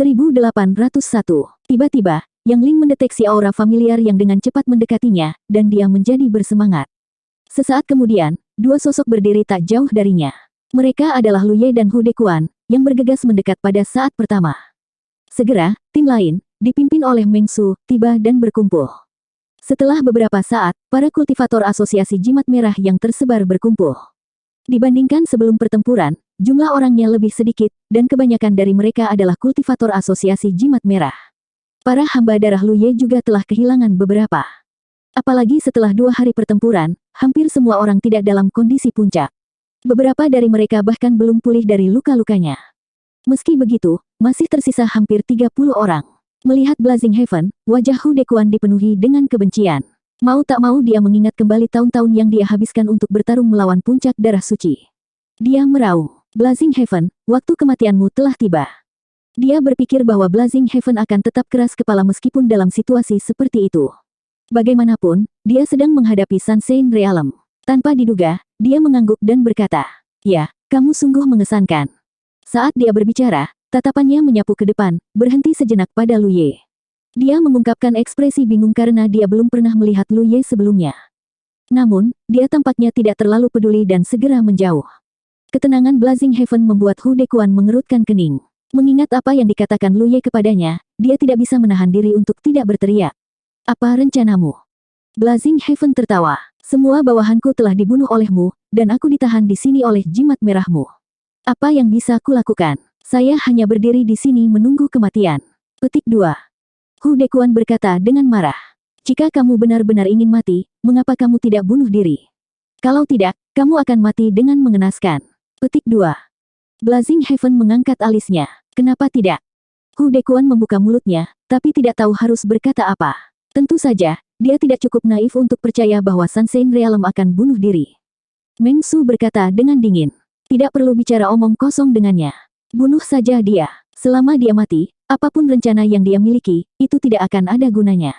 1801. Tiba-tiba, Yang Ling mendeteksi aura familiar yang dengan cepat mendekatinya, dan dia menjadi bersemangat. Sesaat kemudian, dua sosok berdiri tak jauh darinya. Mereka adalah Lu Ye dan Hu Dekuan, yang bergegas mendekat pada saat pertama. Segera, tim lain, dipimpin oleh Meng Su, tiba dan berkumpul. Setelah beberapa saat, para kultivator asosiasi jimat merah yang tersebar berkumpul. Dibandingkan sebelum pertempuran, jumlah orangnya lebih sedikit, dan kebanyakan dari mereka adalah kultivator asosiasi jimat merah. Para hamba darah Lu Ye juga telah kehilangan beberapa. Apalagi setelah 2 hari pertempuran, hampir semua orang tidak dalam kondisi puncak. Beberapa dari mereka bahkan belum pulih dari luka-lukanya. Meski begitu, masih tersisa hampir 30 orang. Melihat Blazing Heaven, wajah Hu Dekuan dipenuhi dengan kebencian. Mau tak mau dia mengingat kembali tahun-tahun yang dia habiskan untuk bertarung melawan puncak darah suci. Dia meraung, "Blazing Heaven, waktu kematianmu telah tiba." Dia berpikir bahwa Blazing Heaven akan tetap keras kepala meskipun dalam situasi seperti itu. Bagaimanapun, dia sedang menghadapi Sunshine Realm. Tanpa diduga, dia mengangguk dan berkata, "Ya, kamu sungguh mengesankan." Saat dia berbicara, tatapannya menyapu ke depan, berhenti sejenak pada Lu Ye. Dia mengungkapkan ekspresi bingung karena dia belum pernah melihat Lu Ye sebelumnya. Namun, dia tampaknya tidak terlalu peduli dan segera menjauh. Ketenangan Blazing Heaven membuat Hu Dekuan mengerutkan kening. Mengingat apa yang dikatakan Lu Ye kepadanya, dia tidak bisa menahan diri untuk tidak berteriak. "Apa rencanamu?" Blazing Heaven tertawa. "Semua bawahanku telah dibunuh olehmu, dan aku ditahan di sini oleh jimat merahmu. Apa yang bisa kulakukan? Saya hanya berdiri di sini menunggu kematian." Petik 2. Hu Dekuan berkata dengan marah. "Jika kamu benar-benar ingin mati, mengapa kamu tidak bunuh diri? Kalau tidak, kamu akan mati dengan mengenaskan." Petik 2. Blazing Heaven mengangkat alisnya. "Kenapa tidak?" Hu Dekuan membuka mulutnya, tapi tidak tahu harus berkata apa. Tentu saja, dia tidak cukup naif untuk percaya bahwa Sunshine Realm akan bunuh diri. Meng Su berkata dengan dingin. "Tidak perlu bicara omong kosong dengannya. Bunuh saja dia. Selama dia mati, apapun rencana yang dia miliki, itu tidak akan ada gunanya."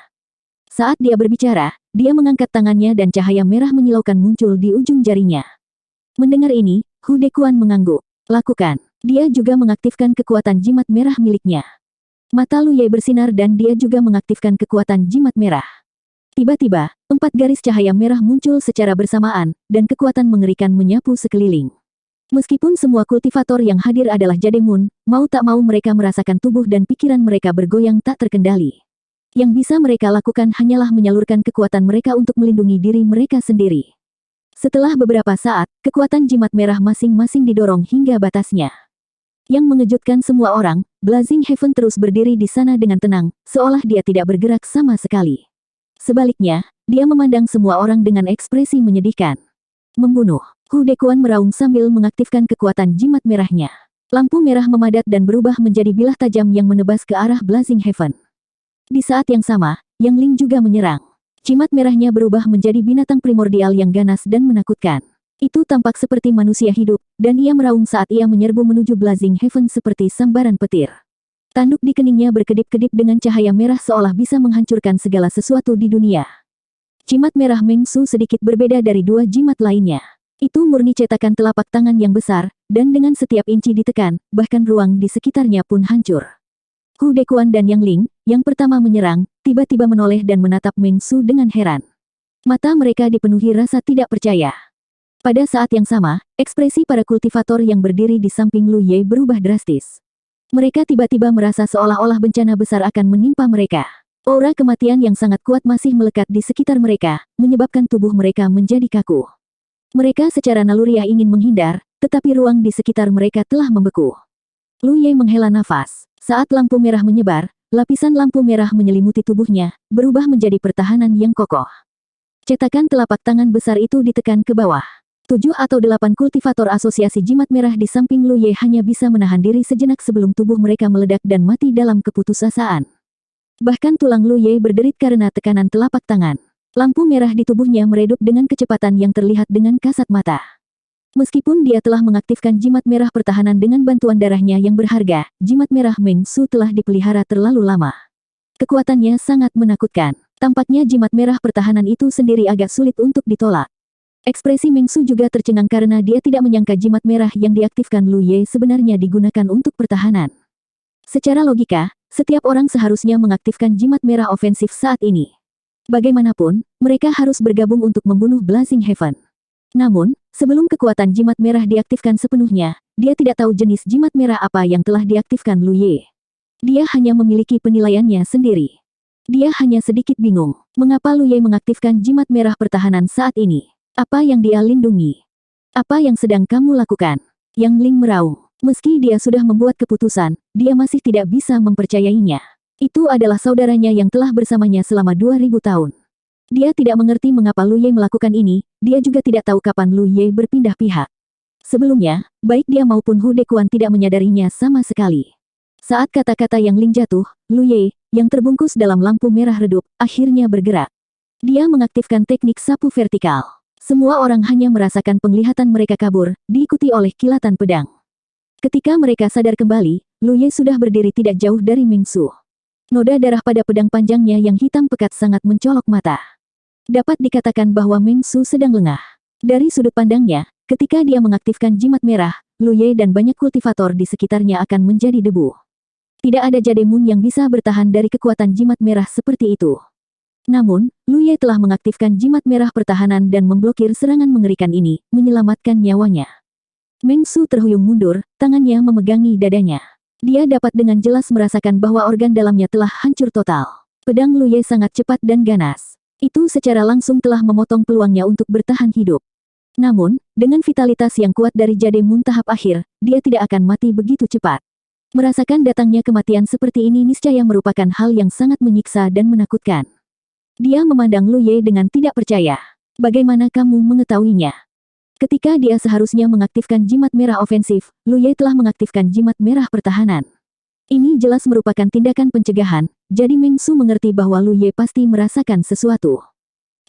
Saat dia berbicara, dia mengangkat tangannya dan cahaya merah menyilaukan muncul di ujung jarinya. Mendengar ini, Hu Dekuan mengangguk. "Lakukan." Dia juga mengaktifkan kekuatan jimat merah miliknya. Mata Lu Ye bersinar dan dia juga mengaktifkan kekuatan jimat merah. Tiba-tiba, 4 garis cahaya merah muncul secara bersamaan, dan kekuatan mengerikan menyapu sekeliling. Meskipun semua kultivator yang hadir adalah Jademun, mau tak mau mereka merasakan tubuh dan pikiran mereka bergoyang tak terkendali. Yang bisa mereka lakukan hanyalah menyalurkan kekuatan mereka untuk melindungi diri mereka sendiri. Setelah beberapa saat, kekuatan jimat merah masing-masing didorong hingga batasnya. Yang mengejutkan semua orang, Blazing Heaven terus berdiri di sana dengan tenang, seolah dia tidak bergerak sama sekali. Sebaliknya, dia memandang semua orang dengan ekspresi menyedihkan. "Membunuh." Hu Dekuan meraung sambil mengaktifkan kekuatan jimat merahnya. Lampu merah memadat dan berubah menjadi bilah tajam yang menebas ke arah Blazing Heaven. Di saat yang sama, Yang Ling juga menyerang. Jimat merahnya berubah menjadi binatang primordial yang ganas dan menakutkan. Itu tampak seperti manusia hidup, dan ia meraung saat ia menyerbu menuju Blazing Heaven seperti sambaran petir. Tanduk di keningnya berkedip-kedip dengan cahaya merah seolah bisa menghancurkan segala sesuatu di dunia. Jimat merah Meng Su sedikit berbeda dari 2 jimat lainnya. Itu murni cetakan telapak tangan yang besar, dan dengan setiap inci ditekan, bahkan ruang di sekitarnya pun hancur. Hu Dekuan dan Yang Ling, yang pertama menyerang, tiba-tiba menoleh dan menatap Meng Su dengan heran. Mata mereka dipenuhi rasa tidak percaya. Pada saat yang sama, ekspresi para kultivator yang berdiri di samping Lu Ye berubah drastis. Mereka tiba-tiba merasa seolah-olah bencana besar akan menimpa mereka. Aura kematian yang sangat kuat masih melekat di sekitar mereka, menyebabkan tubuh mereka menjadi kaku. Mereka secara naluriah ingin menghindar, tetapi ruang di sekitar mereka telah membeku. Lu Ye menghela nafas. Saat lampu merah menyebar, lapisan lampu merah menyelimuti tubuhnya, berubah menjadi pertahanan yang kokoh. Cetakan telapak tangan besar itu ditekan ke bawah. 7 atau 8 kultivator asosiasi jimat merah di samping Lu Ye hanya bisa menahan diri sejenak sebelum tubuh mereka meledak dan mati dalam keputusasaan. Bahkan tulang Lu Ye berderit karena tekanan telapak tangan. Lampu merah di tubuhnya meredup dengan kecepatan yang terlihat dengan kasat mata. Meskipun dia telah mengaktifkan jimat merah pertahanan dengan bantuan darahnya yang berharga, jimat merah Meng Su telah dipelihara terlalu lama. Kekuatannya sangat menakutkan. Tampaknya jimat merah pertahanan itu sendiri agak sulit untuk ditolak. Ekspresi Meng Su juga tercengang karena dia tidak menyangka jimat merah yang diaktifkan Lu Ye sebenarnya digunakan untuk pertahanan. Secara logika, setiap orang seharusnya mengaktifkan jimat merah ofensif saat ini. Bagaimanapun, mereka harus bergabung untuk membunuh Blazing Heaven. Namun, sebelum kekuatan jimat merah diaktifkan sepenuhnya, dia tidak tahu jenis jimat merah apa yang telah diaktifkan Lu Ye. Dia hanya memiliki penilaiannya sendiri. Dia hanya sedikit bingung, mengapa Lu Ye mengaktifkan jimat merah pertahanan saat ini. Apa yang dia lindungi? Apa yang sedang kamu lakukan? Yang Ling meraung. Meski dia sudah membuat keputusan, dia masih tidak bisa mempercayainya. Itu adalah saudaranya yang telah bersamanya selama 2000 tahun. Dia tidak mengerti mengapa Lu Ye melakukan ini, dia juga tidak tahu kapan Lu Ye berpindah pihak. Sebelumnya, baik dia maupun Hu Dekuan tidak menyadarinya sama sekali. Saat kata-kata Yang Ling jatuh, Lu Ye, yang terbungkus dalam lampu merah redup, akhirnya bergerak. Dia mengaktifkan teknik sapu vertikal. Semua orang hanya merasakan penglihatan mereka kabur, diikuti oleh kilatan pedang. Ketika mereka sadar kembali, Lu Ye sudah berdiri tidak jauh dari Meng Su. Noda darah pada pedang panjangnya yang hitam pekat sangat mencolok mata. Dapat dikatakan bahwa Meng Su sedang lengah. Dari sudut pandangnya, ketika dia mengaktifkan jimat merah, Lu Ye dan banyak kultivator di sekitarnya akan menjadi debu. Tidak ada Jademun yang bisa bertahan dari kekuatan jimat merah seperti itu. Namun, Lu Ye telah mengaktifkan jimat merah pertahanan dan memblokir serangan mengerikan ini, menyelamatkan nyawanya. Meng Su terhuyung mundur, tangannya memegangi dadanya. Dia dapat dengan jelas merasakan bahwa organ dalamnya telah hancur total. Pedang Lu Ye sangat cepat dan ganas. Itu secara langsung telah memotong peluangnya untuk bertahan hidup. Namun, dengan vitalitas yang kuat dari Jademun tahap akhir, dia tidak akan mati begitu cepat. Merasakan datangnya kematian seperti ini niscaya merupakan hal yang sangat menyiksa dan menakutkan. Dia memandang Lu Ye dengan tidak percaya. Bagaimana kamu mengetahuinya? Ketika dia seharusnya mengaktifkan jimat merah ofensif, Lu Ye telah mengaktifkan jimat merah pertahanan. Ini jelas merupakan tindakan pencegahan, jadi Meng Su mengerti bahwa Lu Ye pasti merasakan sesuatu.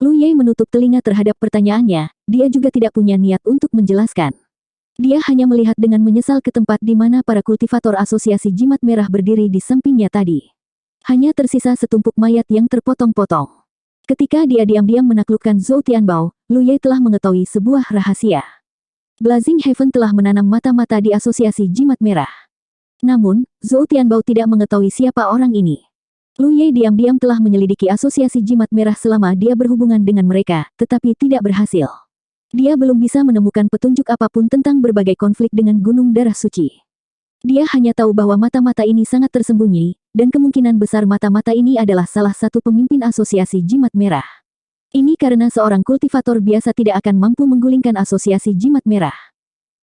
Lu Ye menutup telinga terhadap pertanyaannya, dia juga tidak punya niat untuk menjelaskan. Dia hanya melihat dengan menyesal ke tempat di mana para kultivator asosiasi jimat merah berdiri di sampingnya tadi. Hanya tersisa setumpuk mayat yang terpotong-potong. Ketika dia diam-diam menaklukkan Zhou Tianbao, Lu Ye telah mengetahui sebuah rahasia. Blazing Heaven telah menanam mata-mata di asosiasi jimat merah. Namun, Zhou Tianbao tidak mengetahui siapa orang ini. Lu Ye diam-diam telah menyelidiki asosiasi jimat merah selama dia berhubungan dengan mereka, tetapi tidak berhasil. Dia belum bisa menemukan petunjuk apapun tentang berbagai konflik dengan Gunung Darah Suci. Dia hanya tahu bahwa mata-mata ini sangat tersembunyi, dan kemungkinan besar mata-mata ini adalah salah satu pemimpin asosiasi jimat merah. Ini karena seorang kultivator biasa tidak akan mampu menggulingkan asosiasi jimat merah.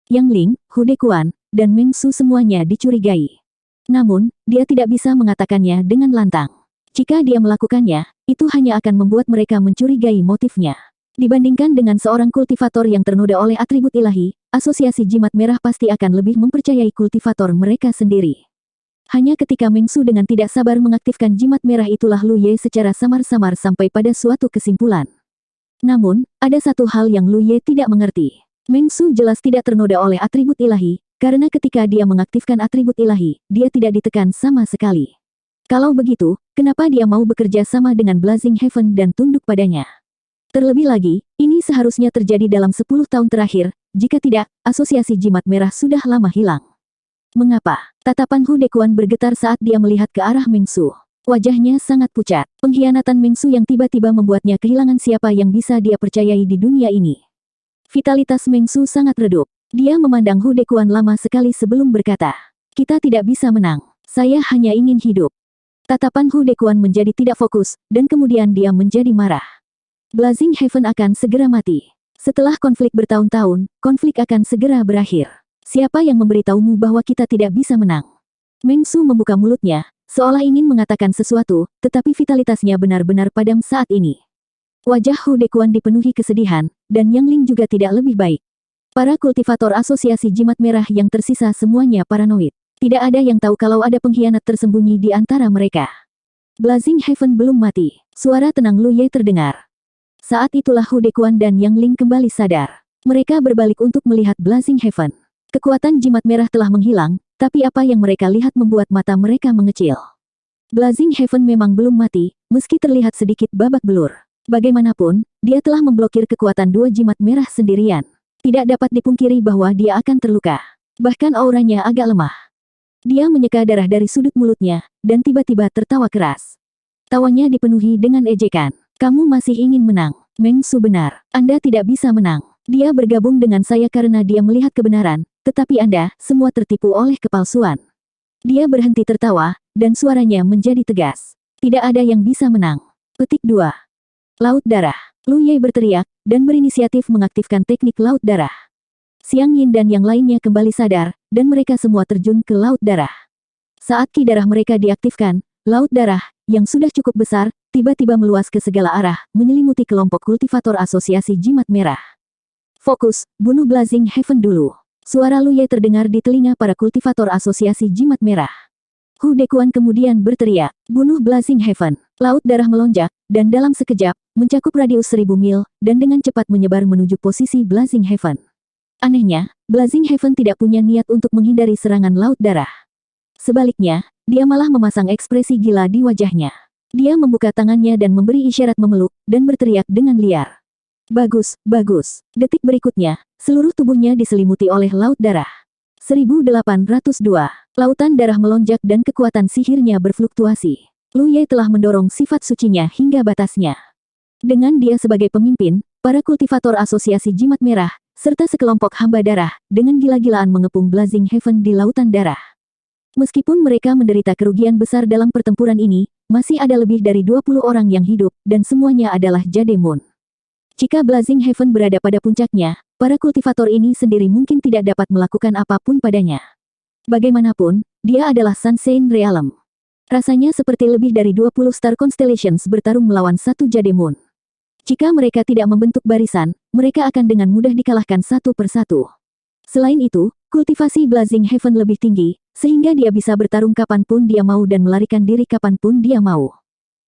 Yang Ling, Hu Dekuan, dan Meng Su semuanya dicurigai. Namun, dia tidak bisa mengatakannya dengan lantang. Jika dia melakukannya, itu hanya akan membuat mereka mencurigai motifnya. Dibandingkan dengan seorang kultivator yang ternoda oleh atribut ilahi, asosiasi jimat merah pasti akan lebih mempercayai kultivator mereka sendiri. Hanya ketika Meng Su dengan tidak sabar mengaktifkan jimat merah itulah Lu Ye secara samar-samar sampai pada suatu kesimpulan. Namun, ada satu hal yang Lu Ye tidak mengerti. Meng Su jelas tidak ternoda oleh atribut ilahi, karena ketika dia mengaktifkan atribut ilahi, dia tidak ditekan sama sekali. Kalau begitu, kenapa dia mau bekerja sama dengan Blazing Heaven dan tunduk padanya? Terlebih lagi, ini seharusnya terjadi dalam 10 tahun terakhir, jika tidak, asosiasi jimat merah sudah lama hilang. Mengapa? Tatapan Hu Dekuan bergetar saat dia melihat ke arah Meng Su. Wajahnya sangat pucat. Pengkhianatan Meng Su yang tiba-tiba membuatnya kehilangan siapa yang bisa dia percayai di dunia ini. Vitalitas Meng Su sangat redup. Dia memandang Hu Dekuan lama sekali sebelum berkata, "Kita tidak bisa menang. Saya hanya ingin hidup." Tatapan Hu Dekuan menjadi tidak fokus, dan kemudian dia menjadi marah. Blazing Heaven akan segera mati. Setelah konflik bertahun-tahun, konflik akan segera berakhir. Siapa yang memberitahumu bahwa kita tidak bisa menang? Meng Su membuka mulutnya, seolah ingin mengatakan sesuatu, tetapi vitalitasnya benar-benar padam saat ini. Wajah Hu Dekuan dipenuhi kesedihan, dan Yang Ling juga tidak lebih baik. Para kultivator asosiasi jimat merah yang tersisa semuanya paranoid. Tidak ada yang tahu kalau ada pengkhianat tersembunyi di antara mereka. Blazing Heaven belum mati. Suara tenang Lu Ye terdengar. Saat itulah Hu Dekuan dan Yang Ling kembali sadar. Mereka berbalik untuk melihat Blazing Heaven. Kekuatan jimat merah telah menghilang, tapi apa yang mereka lihat membuat mata mereka mengecil. Blazing Heaven memang belum mati, meski terlihat sedikit babak belur. Bagaimanapun, dia telah memblokir kekuatan dua jimat merah sendirian. Tidak dapat dipungkiri bahwa dia akan terluka. Bahkan auranya agak lemah. Dia menyeka darah dari sudut mulutnya, dan tiba-tiba tertawa keras. Tawanya dipenuhi dengan ejekan. Kamu masih ingin menang. Meng Su benar. Anda tidak bisa menang. Dia bergabung dengan saya karena dia melihat kebenaran, tetapi Anda semua tertipu oleh kepalsuan. Dia berhenti tertawa, dan suaranya menjadi tegas. Tidak ada yang bisa menang. Petik 2. Laut darah. Lu Ye berteriak, dan berinisiatif mengaktifkan teknik laut darah. Xiang Yin dan yang lainnya kembali sadar, dan mereka semua terjun ke laut darah. Saat ki darah mereka diaktifkan, laut darah, yang sudah cukup besar, tiba-tiba meluas ke segala arah, menyelimuti kelompok kultivator asosiasi jimat merah. Fokus, bunuh Blazing Heaven dulu. Suara Lu Ye terdengar di telinga para kultivator asosiasi jimat merah. Hu Dekuan kemudian berteriak, bunuh Blazing Heaven. Laut darah melonjak, dan dalam sekejap, mencakup radius 1000 mil, dan dengan cepat menyebar menuju posisi Blazing Heaven. Anehnya, Blazing Heaven tidak punya niat untuk menghindari serangan laut darah. Sebaliknya, dia malah memasang ekspresi gila di wajahnya. Dia membuka tangannya dan memberi isyarat memeluk, dan berteriak dengan liar. Bagus, bagus. Detik berikutnya, seluruh tubuhnya diselimuti oleh laut darah. 1802. Lautan darah melonjak dan kekuatan sihirnya berfluktuasi. Lu Ye telah mendorong sifat sucinya hingga batasnya. Dengan dia sebagai pemimpin, para kultivator asosiasi jimat merah, serta sekelompok hamba darah, dengan gila-gilaan mengepung Blazing Heaven di lautan darah. Meskipun mereka menderita kerugian besar dalam pertempuran ini, masih ada lebih dari 20 orang yang hidup, dan semuanya adalah Jade Moon. Jika Blazing Heaven berada pada puncaknya, para kultivator ini sendiri mungkin tidak dapat melakukan apapun padanya. Bagaimanapun, dia adalah Sunshine Realm. Rasanya seperti lebih dari 20 Star Constellations bertarung melawan satu Jade Moon. Jika mereka tidak membentuk barisan, mereka akan dengan mudah dikalahkan satu persatu. Selain itu, kultivasi Blazing Heaven lebih tinggi, sehingga dia bisa bertarung kapanpun dia mau dan melarikan diri kapanpun dia mau.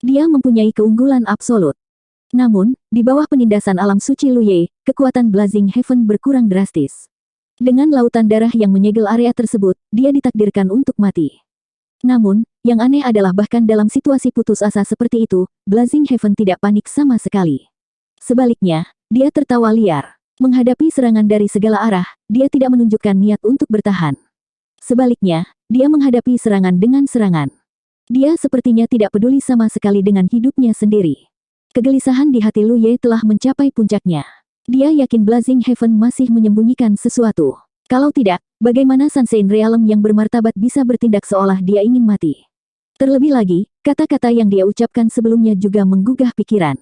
Dia mempunyai keunggulan absolut. Namun, di bawah penindasan alam suci Lu Ye, kekuatan Blazing Heaven berkurang drastis. Dengan lautan darah yang menyegel area tersebut, dia ditakdirkan untuk mati. Namun, yang aneh adalah bahkan dalam situasi putus asa seperti itu, Blazing Heaven tidak panik sama sekali. Sebaliknya, dia tertawa liar. Menghadapi serangan dari segala arah, dia tidak menunjukkan niat untuk bertahan. Sebaliknya, dia menghadapi serangan dengan serangan. Dia sepertinya tidak peduli sama sekali dengan hidupnya sendiri. Kegelisahan di hati Lu Ye telah mencapai puncaknya. Dia yakin Blazing Heaven masih menyembunyikan sesuatu. Kalau tidak, bagaimana Sunshine Realm yang bermartabat bisa bertindak seolah dia ingin mati? Terlebih lagi, kata-kata yang dia ucapkan sebelumnya juga menggugah pikiran.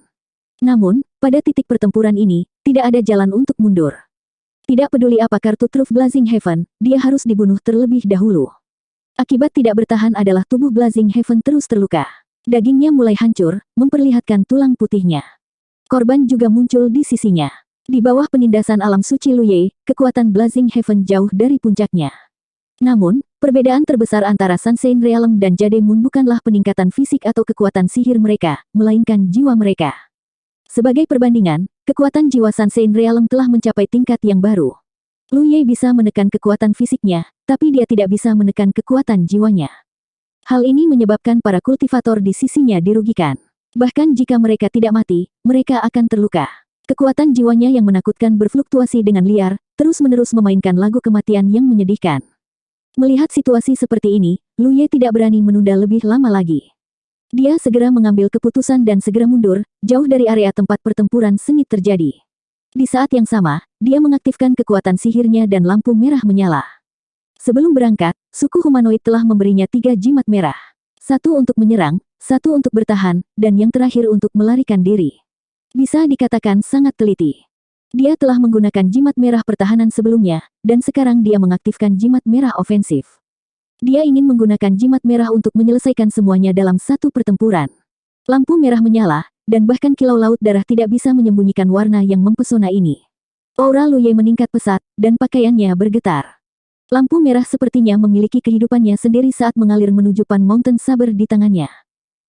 Namun, pada titik pertempuran ini, tidak ada jalan untuk mundur. Tidak peduli apa kartu truf Blazing Heaven, dia harus dibunuh terlebih dahulu. Akibat tidak bertahan adalah tubuh Blazing Heaven terus terluka. Dagingnya mulai hancur, memperlihatkan tulang putihnya. Korban juga muncul di sisinya. Di bawah penindasan alam suci Lu Ye, kekuatan Blazing Heaven jauh dari puncaknya. Namun, perbedaan terbesar antara Sunshine Realm dan Jade Moon bukanlah peningkatan fisik atau kekuatan sihir mereka, melainkan jiwa mereka. Sebagai perbandingan, kekuatan jiwa Sunshine Realm telah mencapai tingkat yang baru. Lu Ye bisa menekan kekuatan fisiknya, tapi dia tidak bisa menekan kekuatan jiwanya. Hal ini menyebabkan para kultivator di sisinya dirugikan. Bahkan jika mereka tidak mati, mereka akan terluka. Kekuatan jiwanya yang menakutkan berfluktuasi dengan liar, terus-menerus memainkan lagu kematian yang menyedihkan. Melihat situasi seperti ini, Lu Ye tidak berani menunda lebih lama lagi. Dia segera mengambil keputusan dan segera mundur, jauh dari area tempat pertempuran sengit terjadi. Di saat yang sama, dia mengaktifkan kekuatan sihirnya dan lampu merah menyala. Sebelum berangkat, suku humanoid telah memberinya 3 jimat merah. 1 untuk menyerang, 1 untuk bertahan, dan yang terakhir untuk melarikan diri. Bisa dikatakan sangat teliti. Dia telah menggunakan jimat merah pertahanan sebelumnya, dan sekarang dia mengaktifkan jimat merah ofensif. Dia ingin menggunakan jimat merah untuk menyelesaikan semuanya dalam satu pertempuran. Lampu merah menyala, dan bahkan kilau laut darah tidak bisa menyembunyikan warna yang mempesona ini. Aura Lu Ye meningkat pesat, dan pakaiannya bergetar. Lampu merah sepertinya memiliki kehidupannya sendiri saat mengalir menuju Pan Mountain Saber di tangannya.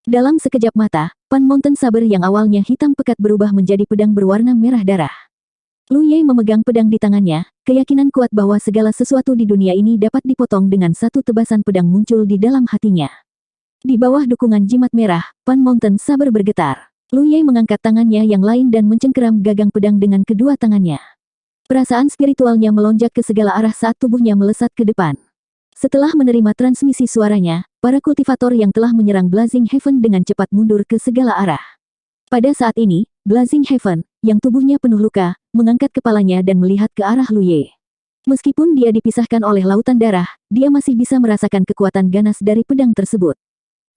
Dalam sekejap mata, Pan Mountain Saber yang awalnya hitam pekat berubah menjadi pedang berwarna merah darah. Lu Ye memegang pedang di tangannya, keyakinan kuat bahwa segala sesuatu di dunia ini dapat dipotong dengan satu tebasan pedang muncul di dalam hatinya. Di bawah dukungan jimat merah, Pan Mountain Saber bergetar. Lu Ye mengangkat tangannya yang lain dan mencengkeram gagang pedang dengan kedua tangannya. Perasaan spiritualnya melonjak ke segala arah saat tubuhnya melesat ke depan. Setelah menerima transmisi suaranya, para kultivator yang telah menyerang Blazing Heaven dengan cepat mundur ke segala arah. Pada saat ini, Blazing Heaven, yang tubuhnya penuh luka, mengangkat kepalanya dan melihat ke arah Lu Ye. Meskipun dia dipisahkan oleh lautan darah, dia masih bisa merasakan kekuatan ganas dari pedang tersebut.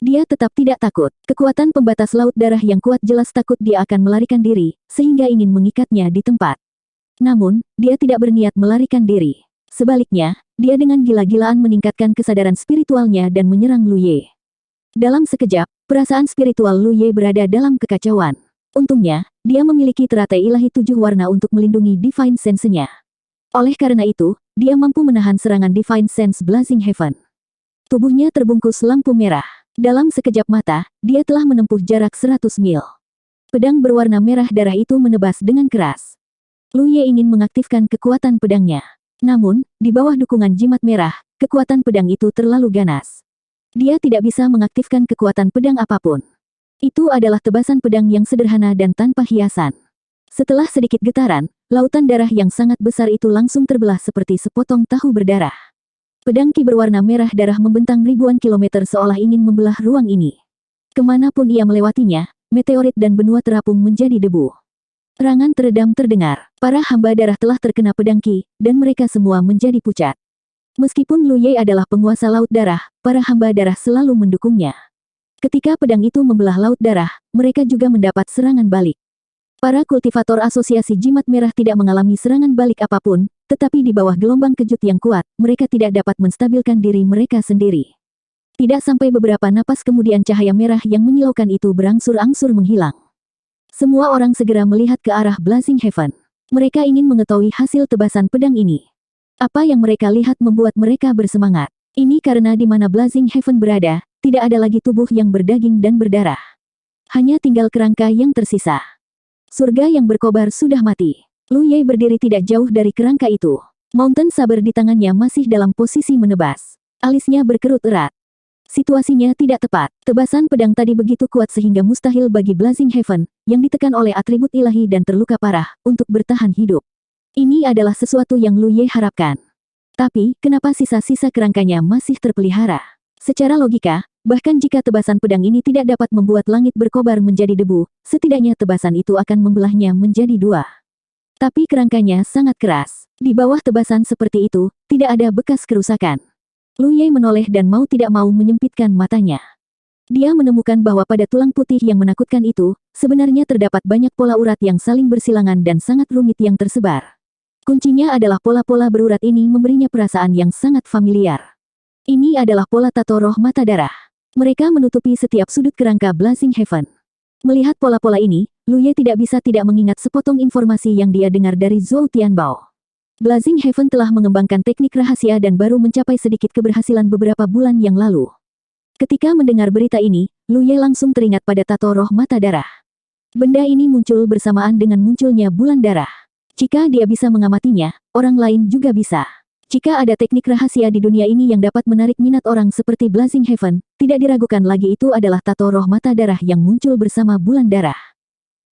Dia tetap tidak takut. Kekuatan pembatas laut darah yang kuat jelas takut dia akan melarikan diri, sehingga ingin mengikatnya di tempat. Namun, dia tidak berniat melarikan diri. Sebaliknya, dia dengan gila-gilaan meningkatkan kesadaran spiritualnya dan menyerang Lu Ye. Dalam sekejap, perasaan spiritual Lu Ye berada dalam kekacauan. Untungnya, dia memiliki teratai ilahi 7 warna untuk melindungi Divine Sense-nya. Oleh karena itu, dia mampu menahan serangan Divine Sense Blazing Heaven. Tubuhnya terbungkus lampu merah. Dalam sekejap mata, dia telah menempuh jarak 100 mil. Pedang berwarna merah darah itu menebas dengan keras. Lu Ye ingin mengaktifkan kekuatan pedangnya. Namun, di bawah dukungan jimat merah, kekuatan pedang itu terlalu ganas. Dia tidak bisa mengaktifkan kekuatan pedang apapun. Itu adalah tebasan pedang yang sederhana dan tanpa hiasan. Setelah sedikit getaran, lautan darah yang sangat besar itu langsung terbelah seperti sepotong tahu berdarah. Pedang ki berwarna merah darah membentang ribuan kilometer seolah ingin membelah ruang ini. Kemanapun ia melewatinya, meteorit dan benua terapung menjadi debu. Erangan teredam terdengar. Para hamba darah telah terkena pedang ki, dan mereka semua menjadi pucat. Meskipun Lu Ye adalah penguasa laut darah, para hamba darah selalu mendukungnya. Ketika pedang itu membelah laut darah, mereka juga mendapat serangan balik. Para kultivator asosiasi jimat merah tidak mengalami serangan balik apapun, tetapi di bawah gelombang kejut yang kuat, mereka tidak dapat menstabilkan diri mereka sendiri. Tidak sampai beberapa napas kemudian cahaya merah yang menyilaukan itu berangsur-angsur menghilang. Semua orang segera melihat ke arah Blazing Heaven. Mereka ingin mengetahui hasil tebasan pedang ini. Apa yang mereka lihat membuat mereka bersemangat. Ini karena di mana Blazing Heaven berada, tidak ada lagi tubuh yang berdaging dan berdarah. Hanya tinggal kerangka yang tersisa. Surga yang berkobar sudah mati. Lu Ye berdiri tidak jauh dari kerangka itu. Mountain Saber di tangannya masih dalam posisi menebas. Alisnya berkerut erat. Situasinya tidak tepat. Tebasan pedang tadi begitu kuat sehingga mustahil bagi Blazing Heaven, yang ditekan oleh atribut ilahi dan terluka parah, untuk bertahan hidup. Ini adalah sesuatu yang Lu Ye harapkan. Tapi, kenapa sisa-sisa kerangkanya masih terpelihara? Secara logika, bahkan jika tebasan pedang ini tidak dapat membuat langit berkobar menjadi debu, setidaknya tebasan itu akan membelahnya menjadi 2. Tapi kerangkanya sangat keras. Di bawah tebasan seperti itu, tidak ada bekas kerusakan. Lu Ye menoleh dan mau tidak mau menyempitkan matanya. Dia menemukan bahwa pada tulang putih yang menakutkan itu, sebenarnya terdapat banyak pola urat yang saling bersilangan dan sangat rumit yang tersebar. Kuncinya adalah pola-pola berurat ini memberinya perasaan yang sangat familiar. Ini adalah pola tato roh mata darah. Mereka menutupi setiap sudut kerangka Blazing Heaven. Melihat pola-pola ini, Lu Ye tidak bisa tidak mengingat sepotong informasi yang dia dengar dari Zhou Tianbao. Blazing Heaven telah mengembangkan teknik rahasia dan baru mencapai sedikit keberhasilan beberapa bulan yang lalu. Ketika mendengar berita ini, Lu Ye langsung teringat pada tato roh mata darah. Benda ini muncul bersamaan dengan munculnya bulan darah. Jika dia bisa mengamatinya, orang lain juga bisa. Jika ada teknik rahasia di dunia ini yang dapat menarik minat orang seperti Blazing Heaven, tidak diragukan lagi itu adalah tato roh mata darah yang muncul bersama bulan darah.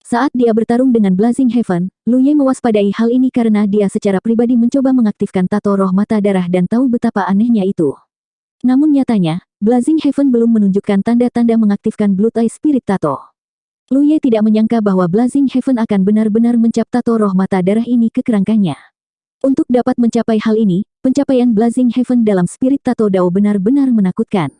Saat dia bertarung dengan Blazing Heaven, Lu Ye mewaspadai hal ini karena dia secara pribadi mencoba mengaktifkan tato roh mata darah dan tahu betapa anehnya itu. Namun nyatanya, Blazing Heaven belum menunjukkan tanda-tanda mengaktifkan Blood Eye Spirit Tato. Lu Ye tidak menyangka bahwa Blazing Heaven akan benar-benar mencap tato roh mata darah ini ke kerangkanya. Untuk dapat mencapai hal ini, pencapaian Blazing Heaven dalam Spirit Tato Dao benar-benar menakutkan.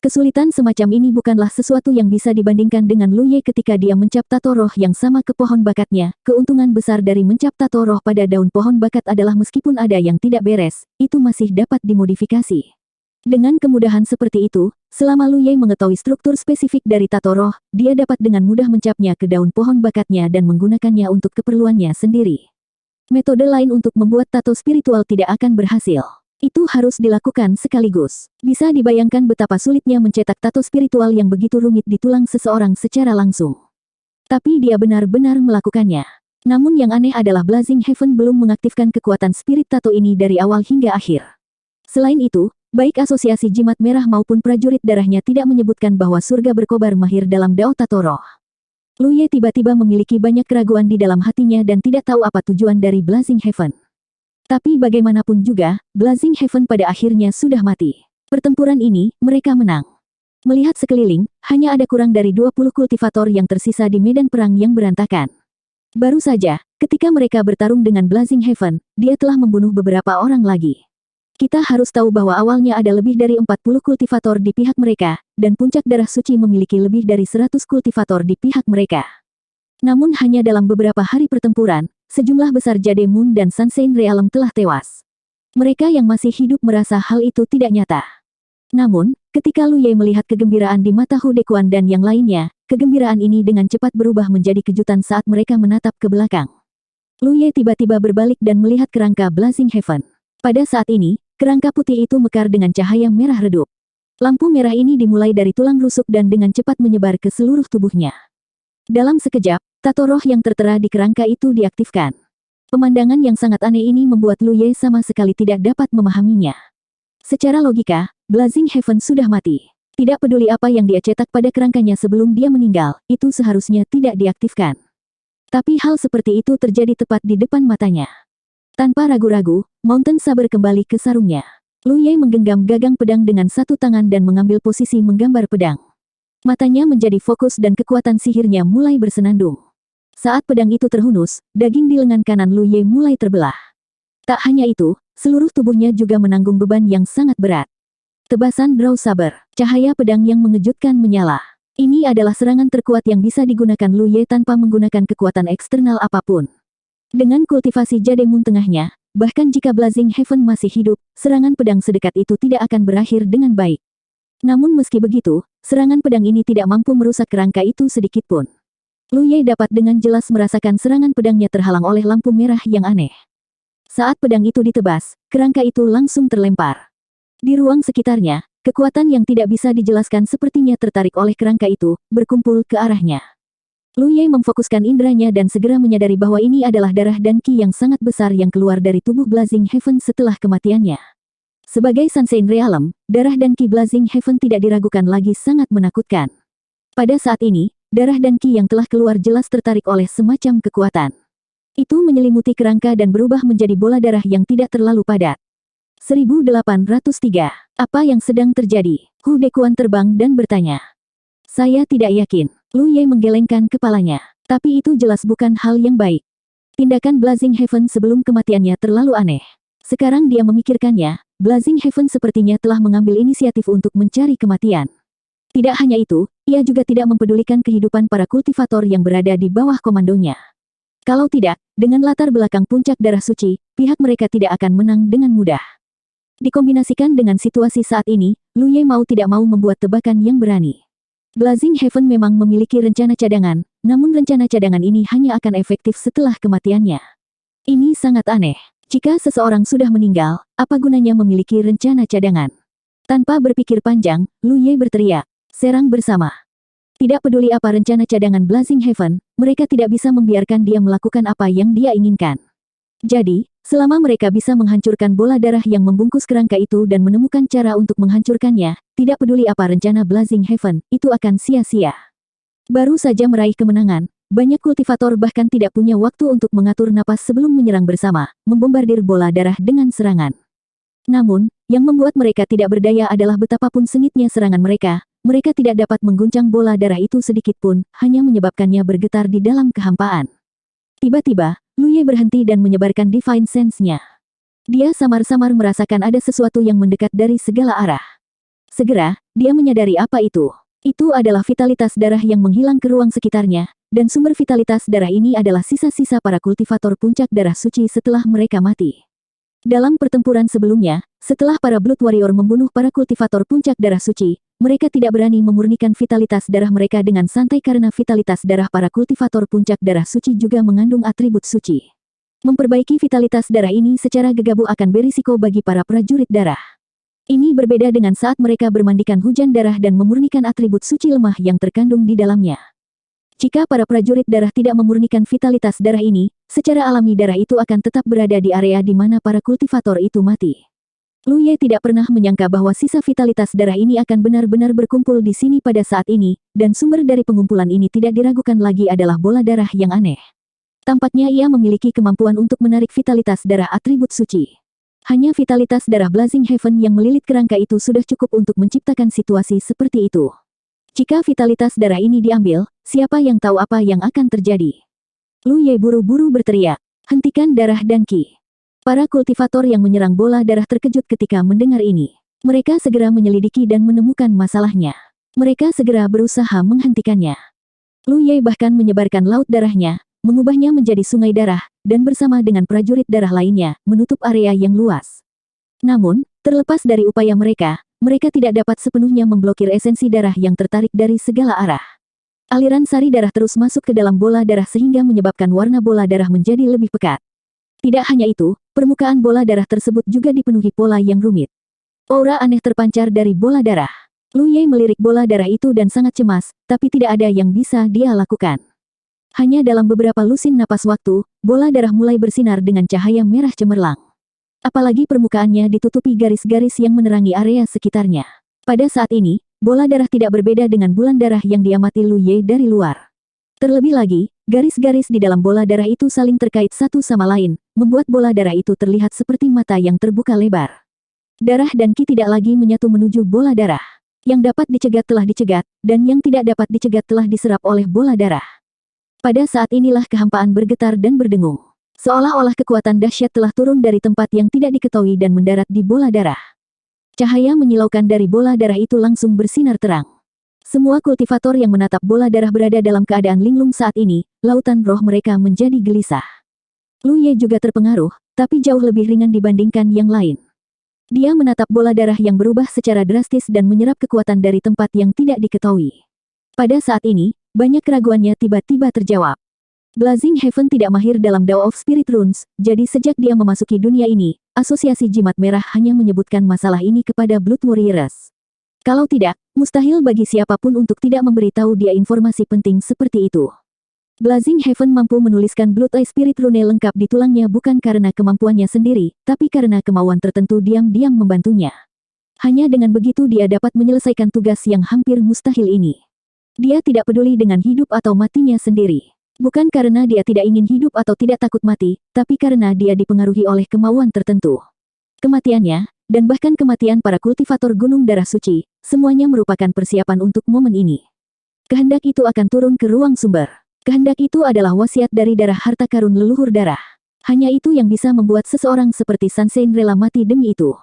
Kesulitan semacam ini bukanlah sesuatu yang bisa dibandingkan dengan Lu Ye ketika dia mencap tato roh yang sama ke pohon bakatnya. Keuntungan besar dari mencap tato roh pada daun pohon bakat adalah meskipun ada yang tidak beres, itu masih dapat dimodifikasi. Dengan kemudahan seperti itu, selama Lu Ye mengetahui struktur spesifik dari tato roh, dia dapat dengan mudah mencapnya ke daun pohon bakatnya dan menggunakannya untuk keperluannya sendiri. Metode lain untuk membuat tato spiritual tidak akan berhasil. Itu harus dilakukan sekaligus. Bisa dibayangkan betapa sulitnya mencetak tato spiritual yang begitu rumit di tulang seseorang secara langsung. Tapi dia benar-benar melakukannya. Namun yang aneh adalah Blazing Heaven belum mengaktifkan kekuatan spirit tato ini dari awal hingga akhir. Selain itu, baik asosiasi jimat merah maupun prajurit darahnya tidak menyebutkan bahwa surga berkobar mahir dalam Dao Tato Roh. Lu Ye tiba-tiba memiliki banyak keraguan di dalam hatinya dan tidak tahu apa tujuan dari Blazing Heaven. Tapi bagaimanapun juga, Blazing Heaven pada akhirnya sudah mati. Pertempuran ini, mereka menang. Melihat sekeliling, hanya ada kurang dari 20 kultivator yang tersisa di medan perang yang berantakan. Baru saja, ketika mereka bertarung dengan Blazing Heaven, dia telah membunuh beberapa orang lagi. Kita harus tahu bahwa awalnya ada lebih dari 40 kultivator di pihak mereka, dan puncak darah suci memiliki lebih dari 100 kultivator di pihak mereka. Namun hanya dalam beberapa hari pertempuran, sejumlah besar Jade Moon dan Sunshine Realm telah tewas. Mereka yang masih hidup merasa hal itu tidak nyata. Namun, ketika Lu Ye melihat kegembiraan di mata Hu Dekuan dan yang lainnya, kegembiraan ini dengan cepat berubah menjadi kejutan saat mereka menatap ke belakang. Lu Ye tiba-tiba berbalik dan melihat kerangka Blazing Heaven. Pada saat ini, kerangka putih itu mekar dengan cahaya merah redup. Lampu merah ini dimulai dari tulang rusuk dan dengan cepat menyebar ke seluruh tubuhnya. Dalam sekejap, tato roh yang tertera di kerangka itu diaktifkan. Pemandangan yang sangat aneh ini membuat Lu Ye sama sekali tidak dapat memahaminya. Secara logika, Blazing Heaven sudah mati. Tidak peduli apa yang dia cetak pada kerangkanya sebelum dia meninggal, itu seharusnya tidak diaktifkan. Tapi hal seperti itu terjadi tepat di depan matanya. Tanpa ragu-ragu, Mountain Saber kembali ke sarungnya. Lu Ye menggenggam gagang pedang dengan satu tangan dan mengambil posisi menggambar pedang. Matanya menjadi fokus dan kekuatan sihirnya mulai bersenandung. Saat pedang itu terhunus, daging di lengan kanan Lu Ye mulai terbelah. Tak hanya itu, seluruh tubuhnya juga menanggung beban yang sangat berat. Tebasan Draw Saber, cahaya pedang yang mengejutkan menyala. Ini adalah serangan terkuat yang bisa digunakan Lu Ye tanpa menggunakan kekuatan eksternal apapun. Dengan kultivasi Jade Moon tengahnya, bahkan jika Blazing Heaven masih hidup, serangan pedang sedekat itu tidak akan berakhir dengan baik. Namun meski begitu, serangan pedang ini tidak mampu merusak kerangka itu sedikitpun. Lu Ye dapat dengan jelas merasakan serangan pedangnya terhalang oleh lampu merah yang aneh. Saat pedang itu ditebas, kerangka itu langsung terlempar. Di ruang sekitarnya, kekuatan yang tidak bisa dijelaskan sepertinya tertarik oleh kerangka itu, berkumpul ke arahnya. Lu Ye memfokuskan inderanya dan segera menyadari bahwa ini adalah darah dan ki yang sangat besar yang keluar dari tubuh Blazing Heaven setelah kematiannya. Sebagai Sunshine Realm, darah dan ki Blazing Heaven tidak diragukan lagi sangat menakutkan. Pada saat ini, darah dan ki yang telah keluar jelas tertarik oleh semacam kekuatan. Itu menyelimuti kerangka dan berubah menjadi bola darah yang tidak terlalu padat. 1803. Apa yang sedang terjadi? Hu Dekuan terbang dan bertanya. Saya tidak yakin. Lu Ye menggelengkan kepalanya. Tapi itu jelas bukan hal yang baik. Tindakan Blazing Heaven sebelum kematiannya terlalu aneh. Sekarang dia memikirkannya, Blazing Heaven sepertinya telah mengambil inisiatif untuk mencari kematian. Tidak hanya itu, ia juga tidak mempedulikan kehidupan para kultivator yang berada di bawah komandonya. Kalau tidak, dengan latar belakang puncak darah suci, pihak mereka tidak akan menang dengan mudah. Dikombinasikan dengan situasi saat ini, Lu Ye mau tidak mau membuat tebakan yang berani. Blazing Heaven memang memiliki rencana cadangan, namun rencana cadangan ini hanya akan efektif setelah kematiannya. Ini sangat aneh. Jika seseorang sudah meninggal, apa gunanya memiliki rencana cadangan? Tanpa berpikir panjang, Lu Ye berteriak, serang bersama. Tidak peduli apa rencana cadangan Blazing Heaven, mereka tidak bisa membiarkan dia melakukan apa yang dia inginkan. Jadi, selama mereka bisa menghancurkan bola darah yang membungkus kerangka itu dan menemukan cara untuk menghancurkannya, tidak peduli apa rencana Blazing Heaven, itu akan sia-sia. Baru saja meraih kemenangan, banyak kultivator bahkan tidak punya waktu untuk mengatur napas sebelum menyerang bersama, membombardir bola darah dengan serangan. Namun, yang membuat mereka tidak berdaya adalah betapapun sengitnya serangan mereka tidak dapat mengguncang bola darah itu sedikitpun, hanya menyebabkannya bergetar di dalam kehampaan. Tiba-tiba, Lu Ye berhenti dan menyebarkan Divine Sense-nya. Dia samar-samar merasakan ada sesuatu yang mendekat dari segala arah. Segera, dia menyadari apa itu. Itu adalah vitalitas darah yang menghilang ke ruang sekitarnya, dan sumber vitalitas darah ini adalah sisa-sisa para kultivator puncak darah suci setelah mereka mati. Dalam pertempuran sebelumnya, setelah para Blood Warrior membunuh para kultivator puncak darah suci, mereka tidak berani memurnikan vitalitas darah mereka dengan santai karena vitalitas darah para kultivator puncak darah suci juga mengandung atribut suci. Memperbaiki vitalitas darah ini secara gegabah akan berisiko bagi para prajurit darah. Ini berbeda dengan saat mereka bermandikan hujan darah dan memurnikan atribut suci lemah yang terkandung di dalamnya. Jika para prajurit darah tidak memurnikan vitalitas darah ini, secara alami darah itu akan tetap berada di area di mana para kultivator itu mati. Lu Ye tidak pernah menyangka bahwa sisa vitalitas darah ini akan benar-benar berkumpul di sini pada saat ini, dan sumber dari pengumpulan ini tidak diragukan lagi adalah bola darah yang aneh. Tampaknya ia memiliki kemampuan untuk menarik vitalitas darah atribut suci. Hanya vitalitas darah Blazing Heaven yang melilit kerangka itu sudah cukup untuk menciptakan situasi seperti itu. Jika vitalitas darah ini diambil, siapa yang tahu apa yang akan terjadi? Lu Ye buru-buru berteriak, hentikan darah dan Qi. Para kultivator yang menyerang bola darah terkejut ketika mendengar ini. Mereka segera menyelidiki dan menemukan masalahnya. Mereka segera berusaha menghentikannya. Lu Ye bahkan menyebarkan laut darahnya, mengubahnya menjadi sungai darah, dan bersama dengan prajurit darah lainnya, menutup area yang luas. Namun, terlepas dari upaya mereka tidak dapat sepenuhnya memblokir esensi darah yang tertarik dari segala arah. Aliran sari darah terus masuk ke dalam bola darah sehingga menyebabkan warna bola darah menjadi lebih pekat. Tidak hanya itu, permukaan bola darah tersebut juga dipenuhi pola yang rumit. Aura aneh terpancar dari bola darah. Lu Ye melirik bola darah itu dan sangat cemas, tapi tidak ada yang bisa dia lakukan. Hanya dalam beberapa lusin napas waktu, bola darah mulai bersinar dengan cahaya merah cemerlang. Apalagi permukaannya ditutupi garis-garis yang menerangi area sekitarnya. Pada saat ini, bola darah tidak berbeda dengan bulan darah yang diamati Lu Ye dari luar. Terlebih lagi, garis-garis di dalam bola darah itu saling terkait satu sama lain, membuat bola darah itu terlihat seperti mata yang terbuka lebar. Darah dan Qi tidak lagi menyatu menuju bola darah. Yang dapat dicegat telah dicegat, dan yang tidak dapat dicegat telah diserap oleh bola darah. Pada saat inilah kehampaan bergetar dan berdengung. Seolah-olah kekuatan dahsyat telah turun dari tempat yang tidak diketahui dan mendarat di bola darah. Cahaya menyilaukan dari bola darah itu langsung bersinar terang. Semua kultivator yang menatap bola darah berada dalam keadaan linglung saat ini, lautan roh mereka menjadi gelisah. Lu Ye juga terpengaruh, tapi jauh lebih ringan dibandingkan yang lain. Dia menatap bola darah yang berubah secara drastis dan menyerap kekuatan dari tempat yang tidak diketahui. Pada saat ini, banyak keraguannya tiba-tiba terjawab. Blazing Heaven tidak mahir dalam Dao of Spirit Runes, jadi sejak dia memasuki dunia ini, Asosiasi Jimat Merah hanya menyebutkan masalah ini kepada Blood Warriors. Kalau tidak, mustahil bagi siapapun untuk tidak memberitahu dia informasi penting seperti itu. Blazing Heaven mampu menuliskan Blood Eye Spirit Rune lengkap di tulangnya bukan karena kemampuannya sendiri, tapi karena kemauan tertentu diam-diam membantunya. Hanya dengan begitu dia dapat menyelesaikan tugas yang hampir mustahil ini. Dia tidak peduli dengan hidup atau matinya sendiri. Bukan karena dia tidak ingin hidup atau tidak takut mati, tapi karena dia dipengaruhi oleh kemauan tertentu. Kematiannya, dan bahkan kematian para kultivator Gunung Darah Suci, semuanya merupakan persiapan untuk momen ini. Kehendak itu akan turun ke ruang sumber. Kehendak itu adalah wasiat dari darah harta karun leluhur darah. Hanya itu yang bisa membuat seseorang seperti San Sein rela mati demi itu.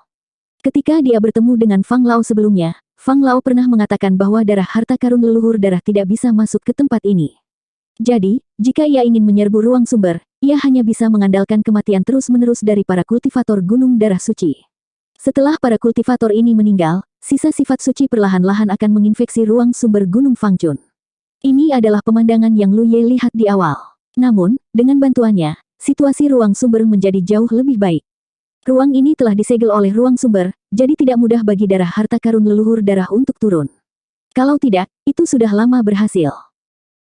Ketika dia bertemu dengan Fang Lao sebelumnya, Fang Lao pernah mengatakan bahwa darah harta karun leluhur darah tidak bisa masuk ke tempat ini. Jadi, jika ia ingin menyerbu ruang sumber, ia hanya bisa mengandalkan kematian terus-menerus dari para kultivator Gunung Darah Suci. Setelah para kultivator ini meninggal, sisa sifat suci perlahan-lahan akan menginfeksi ruang sumber Gunung Fangchun. Ini adalah pemandangan yang Lu Ye lihat di awal. Namun, dengan bantuannya, situasi ruang sumber menjadi jauh lebih baik. Ruang ini telah disegel oleh ruang sumber, jadi tidak mudah bagi darah harta karun leluhur darah untuk turun. Kalau tidak, itu sudah lama berhasil.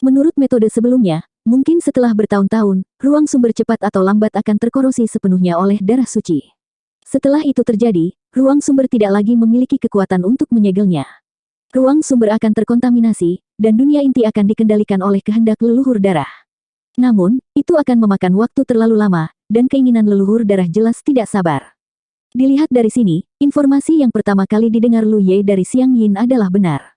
Menurut metode sebelumnya, mungkin setelah bertahun-tahun, ruang sumber cepat atau lambat akan terkorosi sepenuhnya oleh darah suci. Setelah itu terjadi, ruang sumber tidak lagi memiliki kekuatan untuk menyegelnya. Ruang sumber akan terkontaminasi, dan dunia inti akan dikendalikan oleh kehendak leluhur darah. Namun, itu akan memakan waktu terlalu lama, dan keinginan leluhur darah jelas tidak sabar. Dilihat dari sini, informasi yang pertama kali didengar Lu Ye dari Xiang Yin adalah benar.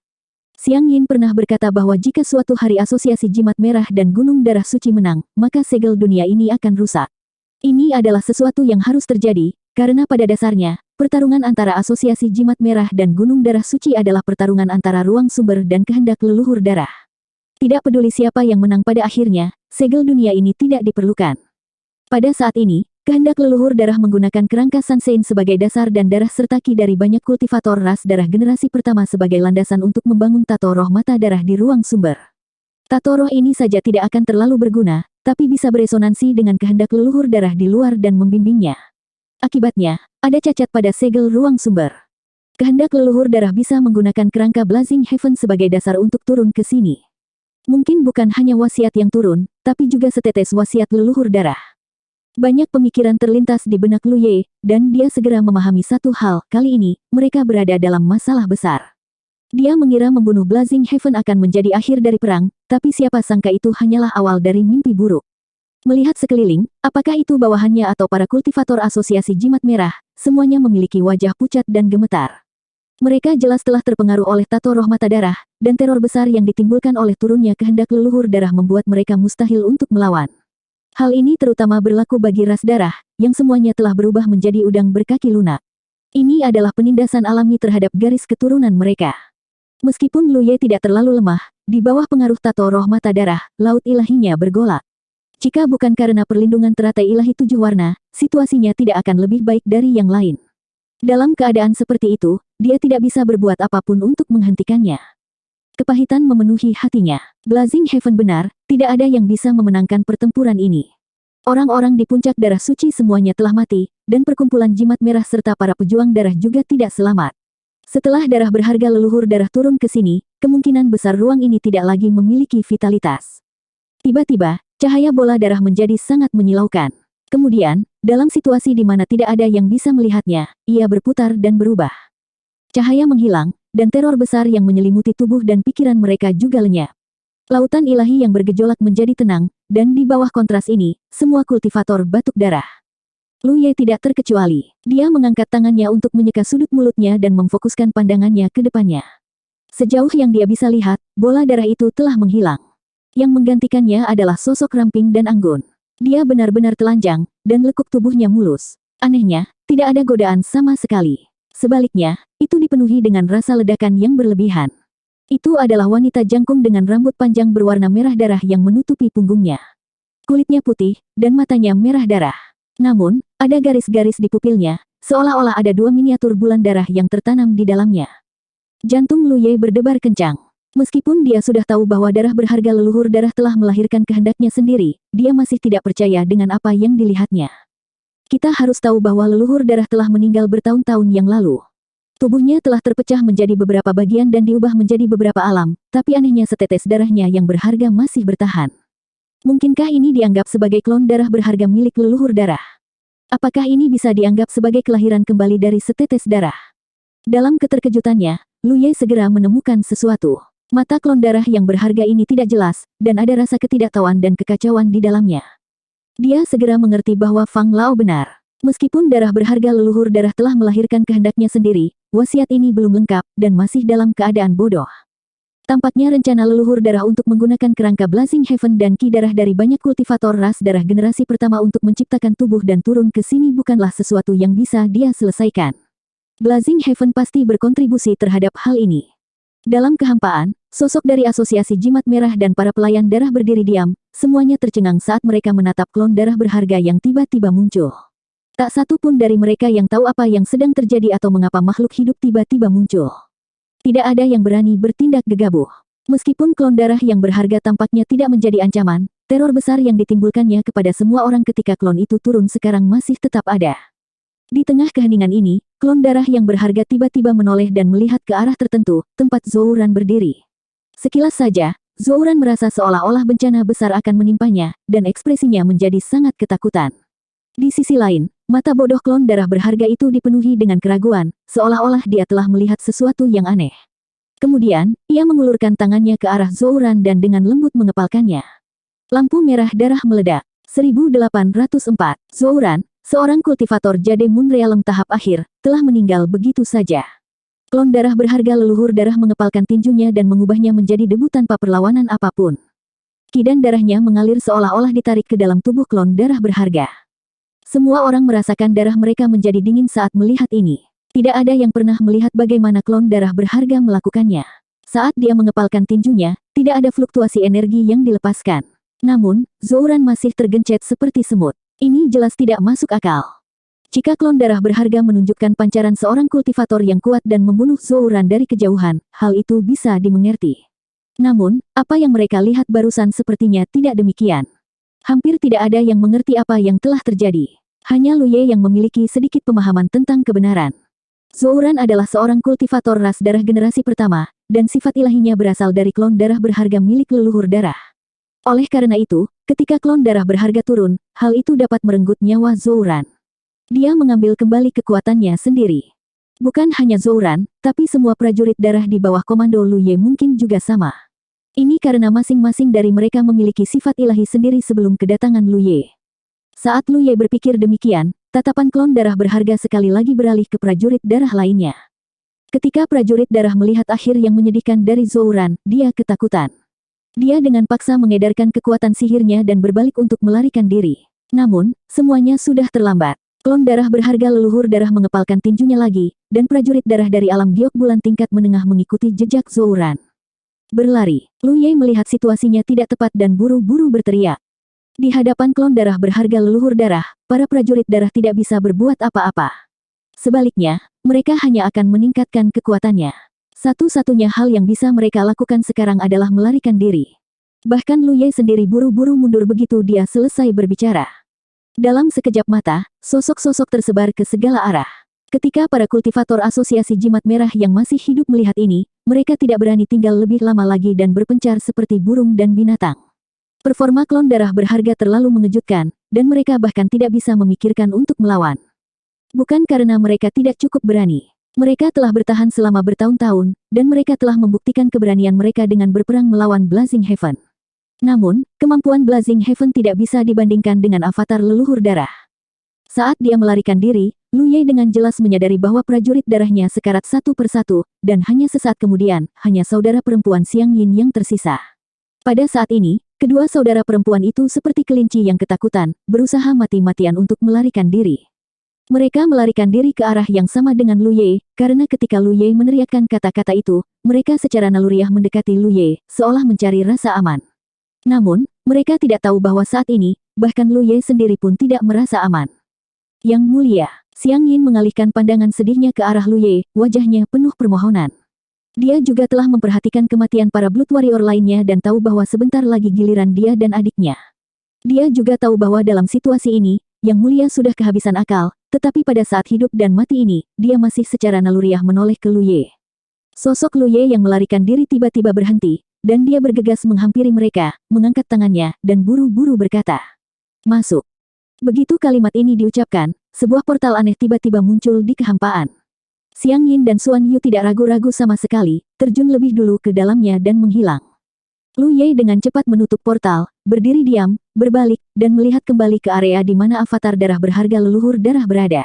Xiang Yin pernah berkata bahwa jika suatu hari Asosiasi Jimat Merah dan Gunung Darah Suci menang, maka segel dunia ini akan rusak. Ini adalah sesuatu yang harus terjadi, karena pada dasarnya, pertarungan antara Asosiasi Jimat Merah dan Gunung Darah Suci adalah pertarungan antara ruang sumber dan kehendak leluhur darah. Tidak peduli siapa yang menang pada akhirnya, segel dunia ini tidak diperlukan. Pada saat ini, kehendak leluhur darah menggunakan kerangka San Sein sebagai dasar dan darah serta Qi dari banyak kultivator ras darah generasi pertama sebagai landasan untuk membangun tato roh mata darah di ruang sumber. Tato roh ini saja tidak akan terlalu berguna, tapi bisa beresonansi dengan kehendak leluhur darah di luar dan membimbingnya. Akibatnya, ada cacat pada segel ruang sumber. Kehendak leluhur darah bisa menggunakan kerangka Blazing Heaven sebagai dasar untuk turun ke sini. Mungkin bukan hanya wasiat yang turun, tapi juga setetes wasiat leluhur darah. Banyak pemikiran terlintas di benak Lu Ye, dan dia segera memahami satu hal, kali ini, mereka berada dalam masalah besar. Dia mengira membunuh Blazing Heaven akan menjadi akhir dari perang, tapi siapa sangka itu hanyalah awal dari mimpi buruk. Melihat sekeliling, apakah itu bawahannya atau para kultivator asosiasi jimat merah, semuanya memiliki wajah pucat dan gemetar. Mereka jelas telah terpengaruh oleh tato roh mata darah, dan teror besar yang ditimbulkan oleh turunnya kehendak leluhur darah membuat mereka mustahil untuk melawan. Hal ini terutama berlaku bagi ras darah, yang semuanya telah berubah menjadi udang berkaki lunak. Ini adalah penindasan alami terhadap garis keturunan mereka. Meskipun Lu Ye tidak terlalu lemah, di bawah pengaruh tato roh mata darah, laut ilahinya bergolak. Jika bukan karena perlindungan teratai ilahi 7 warna, situasinya tidak akan lebih baik dari yang lain. Dalam keadaan seperti itu, dia tidak bisa berbuat apapun untuk menghentikannya. Kepahitan memenuhi hatinya. Blazing Heaven benar, tidak ada yang bisa memenangkan pertempuran ini. Orang-orang di puncak darah suci semuanya telah mati, dan perkumpulan jimat merah serta para pejuang darah juga tidak selamat. Setelah darah berharga leluhur darah turun ke sini, kemungkinan besar ruang ini tidak lagi memiliki vitalitas. Tiba-tiba, cahaya bola darah menjadi sangat menyilaukan. Kemudian, dalam situasi di mana tidak ada yang bisa melihatnya, ia berputar dan berubah. Cahaya menghilang, dan teror besar yang menyelimuti tubuh dan pikiran mereka juga lenyap. Lautan ilahi yang bergejolak menjadi tenang, dan di bawah kontras ini, semua kultivator batuk darah. Lu Ye tidak terkecuali. Dia mengangkat tangannya untuk menyeka sudut mulutnya dan memfokuskan pandangannya ke depannya. Sejauh yang dia bisa lihat, bola darah itu telah menghilang. Yang menggantikannya adalah sosok ramping dan anggun. Dia benar-benar telanjang, dan lekuk tubuhnya mulus. Anehnya, tidak ada godaan sama sekali. Sebaliknya, itu dipenuhi dengan rasa ledakan yang berlebihan. Itu adalah wanita jangkung dengan rambut panjang berwarna merah darah yang menutupi punggungnya. Kulitnya putih, dan matanya merah darah. Namun, ada garis-garis di pupilnya, seolah-olah ada 2 miniatur bulan darah yang tertanam di dalamnya. Jantung Lu Ye berdebar kencang. Meskipun dia sudah tahu bahwa darah berharga leluhur darah telah melahirkan kehendaknya sendiri, dia masih tidak percaya dengan apa yang dilihatnya. Kita harus tahu bahwa leluhur darah telah meninggal bertahun-tahun yang lalu. Tubuhnya telah terpecah menjadi beberapa bagian dan diubah menjadi beberapa alam, tapi anehnya setetes darahnya yang berharga masih bertahan. Mungkinkah ini dianggap sebagai klon darah berharga milik leluhur darah? Apakah ini bisa dianggap sebagai kelahiran kembali dari setetes darah? Dalam keterkejutannya, Lu Ye segera menemukan sesuatu. Mata klon darah yang berharga ini tidak jelas, dan ada rasa ketidaktahuan dan kekacauan di dalamnya. Dia segera mengerti bahwa Fang Lao benar. Meskipun darah berharga leluhur darah telah melahirkan kehendaknya sendiri, wasiat ini belum lengkap, dan masih dalam keadaan bodoh. Tampaknya rencana leluhur darah untuk menggunakan kerangka Blazing Heaven dan ki darah dari banyak kultivator ras darah generasi pertama untuk menciptakan tubuh dan turun ke sini bukanlah sesuatu yang bisa dia selesaikan. Blazing Heaven pasti berkontribusi terhadap hal ini. Dalam kehampaan, sosok dari asosiasi jimat merah dan para pelayan darah berdiri diam, semuanya tercengang saat mereka menatap klon darah berharga yang tiba-tiba muncul. Tak satu pun dari mereka yang tahu apa yang sedang terjadi atau mengapa makhluk hidup tiba-tiba muncul. Tidak ada yang berani bertindak gegabah. Meskipun klon darah yang berharga tampaknya tidak menjadi ancaman, teror besar yang ditimbulkannya kepada semua orang ketika klon itu turun sekarang masih tetap ada. Di tengah keheningan ini, klon darah yang berharga tiba-tiba menoleh dan melihat ke arah tertentu, tempat Zhouran berdiri. Sekilas saja, Zhouran merasa seolah-olah bencana besar akan menimpanya, dan ekspresinya menjadi sangat ketakutan. Di sisi lain, mata bodoh klon darah berharga itu dipenuhi dengan keraguan, seolah-olah dia telah melihat sesuatu yang aneh. Kemudian, ia mengulurkan tangannya ke arah Zhouran dan dengan lembut mengepalkannya. Lampu merah darah meledak. 1804, Zhouran, seorang kultivator Jade Moon Realm tahap akhir, telah meninggal begitu saja. Klon darah berharga leluhur darah mengepalkan tinjunya dan mengubahnya menjadi debu tanpa perlawanan apapun. Ki dan darahnya mengalir seolah-olah ditarik ke dalam tubuh klon darah berharga. Semua orang merasakan darah mereka menjadi dingin saat melihat ini. Tidak ada yang pernah melihat bagaimana klon darah berharga melakukannya. Saat dia mengepalkan tinjunya, tidak ada fluktuasi energi yang dilepaskan. Namun, Zhouran masih tergencet seperti semut. Ini jelas tidak masuk akal. Jika klon darah berharga menunjukkan pancaran seorang kultivator yang kuat dan membunuh Zhouran dari kejauhan, hal itu bisa dimengerti. Namun, apa yang mereka lihat barusan sepertinya tidak demikian. Hampir tidak ada yang mengerti apa yang telah terjadi. Hanya Lu Ye yang memiliki sedikit pemahaman tentang kebenaran. Zhouran adalah seorang kultivator ras darah generasi pertama, dan sifat ilahinya berasal dari klon darah berharga milik leluhur darah. Oleh karena itu, ketika klon darah berharga turun, hal itu dapat merenggut nyawa Zhouran. Dia mengambil kembali kekuatannya sendiri. Bukan hanya Zhouran, tapi semua prajurit darah di bawah komando Lu Ye mungkin juga sama. Ini karena masing-masing dari mereka memiliki sifat ilahi sendiri sebelum kedatangan Lu Ye. Saat Lu Ye berpikir demikian, tatapan klon darah berharga sekali lagi beralih ke prajurit darah lainnya. Ketika prajurit darah melihat akhir yang menyedihkan dari Zouran, dia ketakutan. Dia dengan paksa mengedarkan kekuatan sihirnya dan berbalik untuk melarikan diri. Namun, semuanya sudah terlambat. Klon darah berharga leluhur darah mengepalkan tinjunya lagi, dan prajurit darah dari alam giok bulan tingkat menengah mengikuti jejak Zouran. Berlari, Lu Ye melihat situasinya tidak tepat dan buru-buru berteriak. Di hadapan klon darah berharga leluhur darah, para prajurit darah tidak bisa berbuat apa-apa. Sebaliknya, mereka hanya akan meningkatkan kekuatannya. Satu-satunya hal yang bisa mereka lakukan sekarang adalah melarikan diri. Bahkan Lu Ye sendiri buru-buru mundur begitu dia selesai berbicara. Dalam sekejap mata, sosok-sosok tersebar ke segala arah. Ketika para kultivator asosiasi jimat merah yang masih hidup melihat ini, mereka tidak berani tinggal lebih lama lagi dan berpencar seperti burung dan binatang. Performa klon darah berharga terlalu mengejutkan, dan mereka bahkan tidak bisa memikirkan untuk melawan. Bukan karena mereka tidak cukup berani. Mereka telah bertahan selama bertahun-tahun, dan mereka telah membuktikan keberanian mereka dengan berperang melawan Blazing Heaven. Namun, kemampuan Blazing Heaven tidak bisa dibandingkan dengan avatar leluhur darah. Saat dia melarikan diri, Lu Ye dengan jelas menyadari bahwa prajurit darahnya sekarat satu persatu, dan hanya sesaat kemudian, hanya saudara perempuan Xiang Yin yang tersisa. Pada saat ini, kedua saudara perempuan itu seperti kelinci yang ketakutan, berusaha mati-matian untuk melarikan diri. Mereka melarikan diri ke arah yang sama dengan Lu Ye, karena ketika Lu Ye meneriakkan kata-kata itu, mereka secara naluriah mendekati Lu Ye, seolah mencari rasa aman. Namun, mereka tidak tahu bahwa saat ini, bahkan Lu Ye sendiri pun tidak merasa aman. Yang mulia, Xiang Yin mengalihkan pandangan sedihnya ke arah Lu Ye, wajahnya penuh permohonan. Dia juga telah memperhatikan kematian para Blood Warrior lainnya dan tahu bahwa sebentar lagi giliran dia dan adiknya. Dia juga tahu bahwa dalam situasi ini, Yang Mulia sudah kehabisan akal, tetapi pada saat hidup dan mati ini, dia masih secara naluriah menoleh ke Lu Ye. Sosok Lu Ye yang melarikan diri tiba-tiba berhenti, dan dia bergegas menghampiri mereka, mengangkat tangannya, dan buru-buru berkata, "Masuk." Begitu kalimat ini diucapkan, sebuah portal aneh tiba-tiba muncul di kehampaan. Xiang Yin dan Xuan Yu tidak ragu-ragu sama sekali, terjun lebih dulu ke dalamnya dan menghilang. Lu Ye dengan cepat menutup portal, berdiri diam, berbalik, dan melihat kembali ke area di mana avatar darah berharga leluhur darah berada.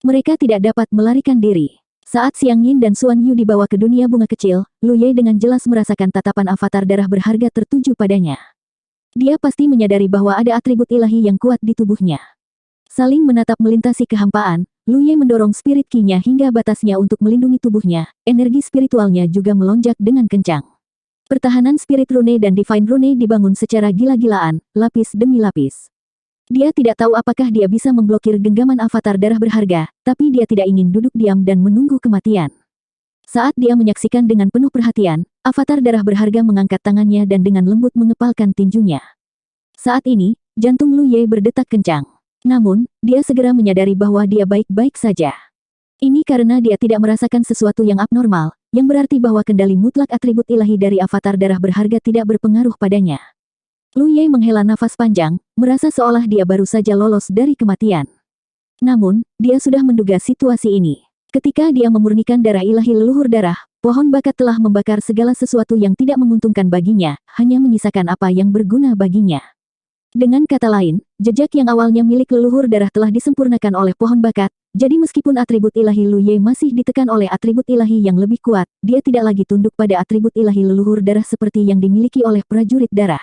Mereka tidak dapat melarikan diri. Saat Xiang Yin dan Xuan Yu dibawa ke dunia bunga kecil, Lu Ye dengan jelas merasakan tatapan avatar darah berharga tertuju padanya. Dia pasti menyadari bahwa ada atribut ilahi yang kuat di tubuhnya. Saling menatap melintasi kehampaan, Lu Ye mendorong spirit ki-nya hingga batasnya untuk melindungi tubuhnya, energi spiritualnya juga melonjak dengan kencang. Pertahanan spirit rune dan divine rune dibangun secara gila-gilaan, lapis demi lapis. Dia tidak tahu apakah dia bisa memblokir genggaman avatar darah berharga, tapi dia tidak ingin duduk diam dan menunggu kematian. Saat dia menyaksikan dengan penuh perhatian, avatar darah berharga mengangkat tangannya dan dengan lembut mengepalkan tinjunya. Saat ini, jantung Lu Ye berdetak kencang. Namun, dia segera menyadari bahwa dia baik-baik saja. Ini karena dia tidak merasakan sesuatu yang abnormal, yang berarti bahwa kendali mutlak atribut ilahi dari avatar darah berharga tidak berpengaruh padanya. Lu Ye menghela nafas panjang, merasa seolah dia baru saja lolos dari kematian. Namun, dia sudah menduga situasi ini. Ketika dia memurnikan darah ilahi leluhur darah, pohon bakat telah membakar segala sesuatu yang tidak menguntungkan baginya, hanya menyisakan apa yang berguna baginya. Dengan kata lain, jejak yang awalnya milik leluhur darah telah disempurnakan oleh pohon bakat, jadi meskipun atribut ilahi Lu Ye masih ditekan oleh atribut ilahi yang lebih kuat, dia tidak lagi tunduk pada atribut ilahi leluhur darah seperti yang dimiliki oleh prajurit darah.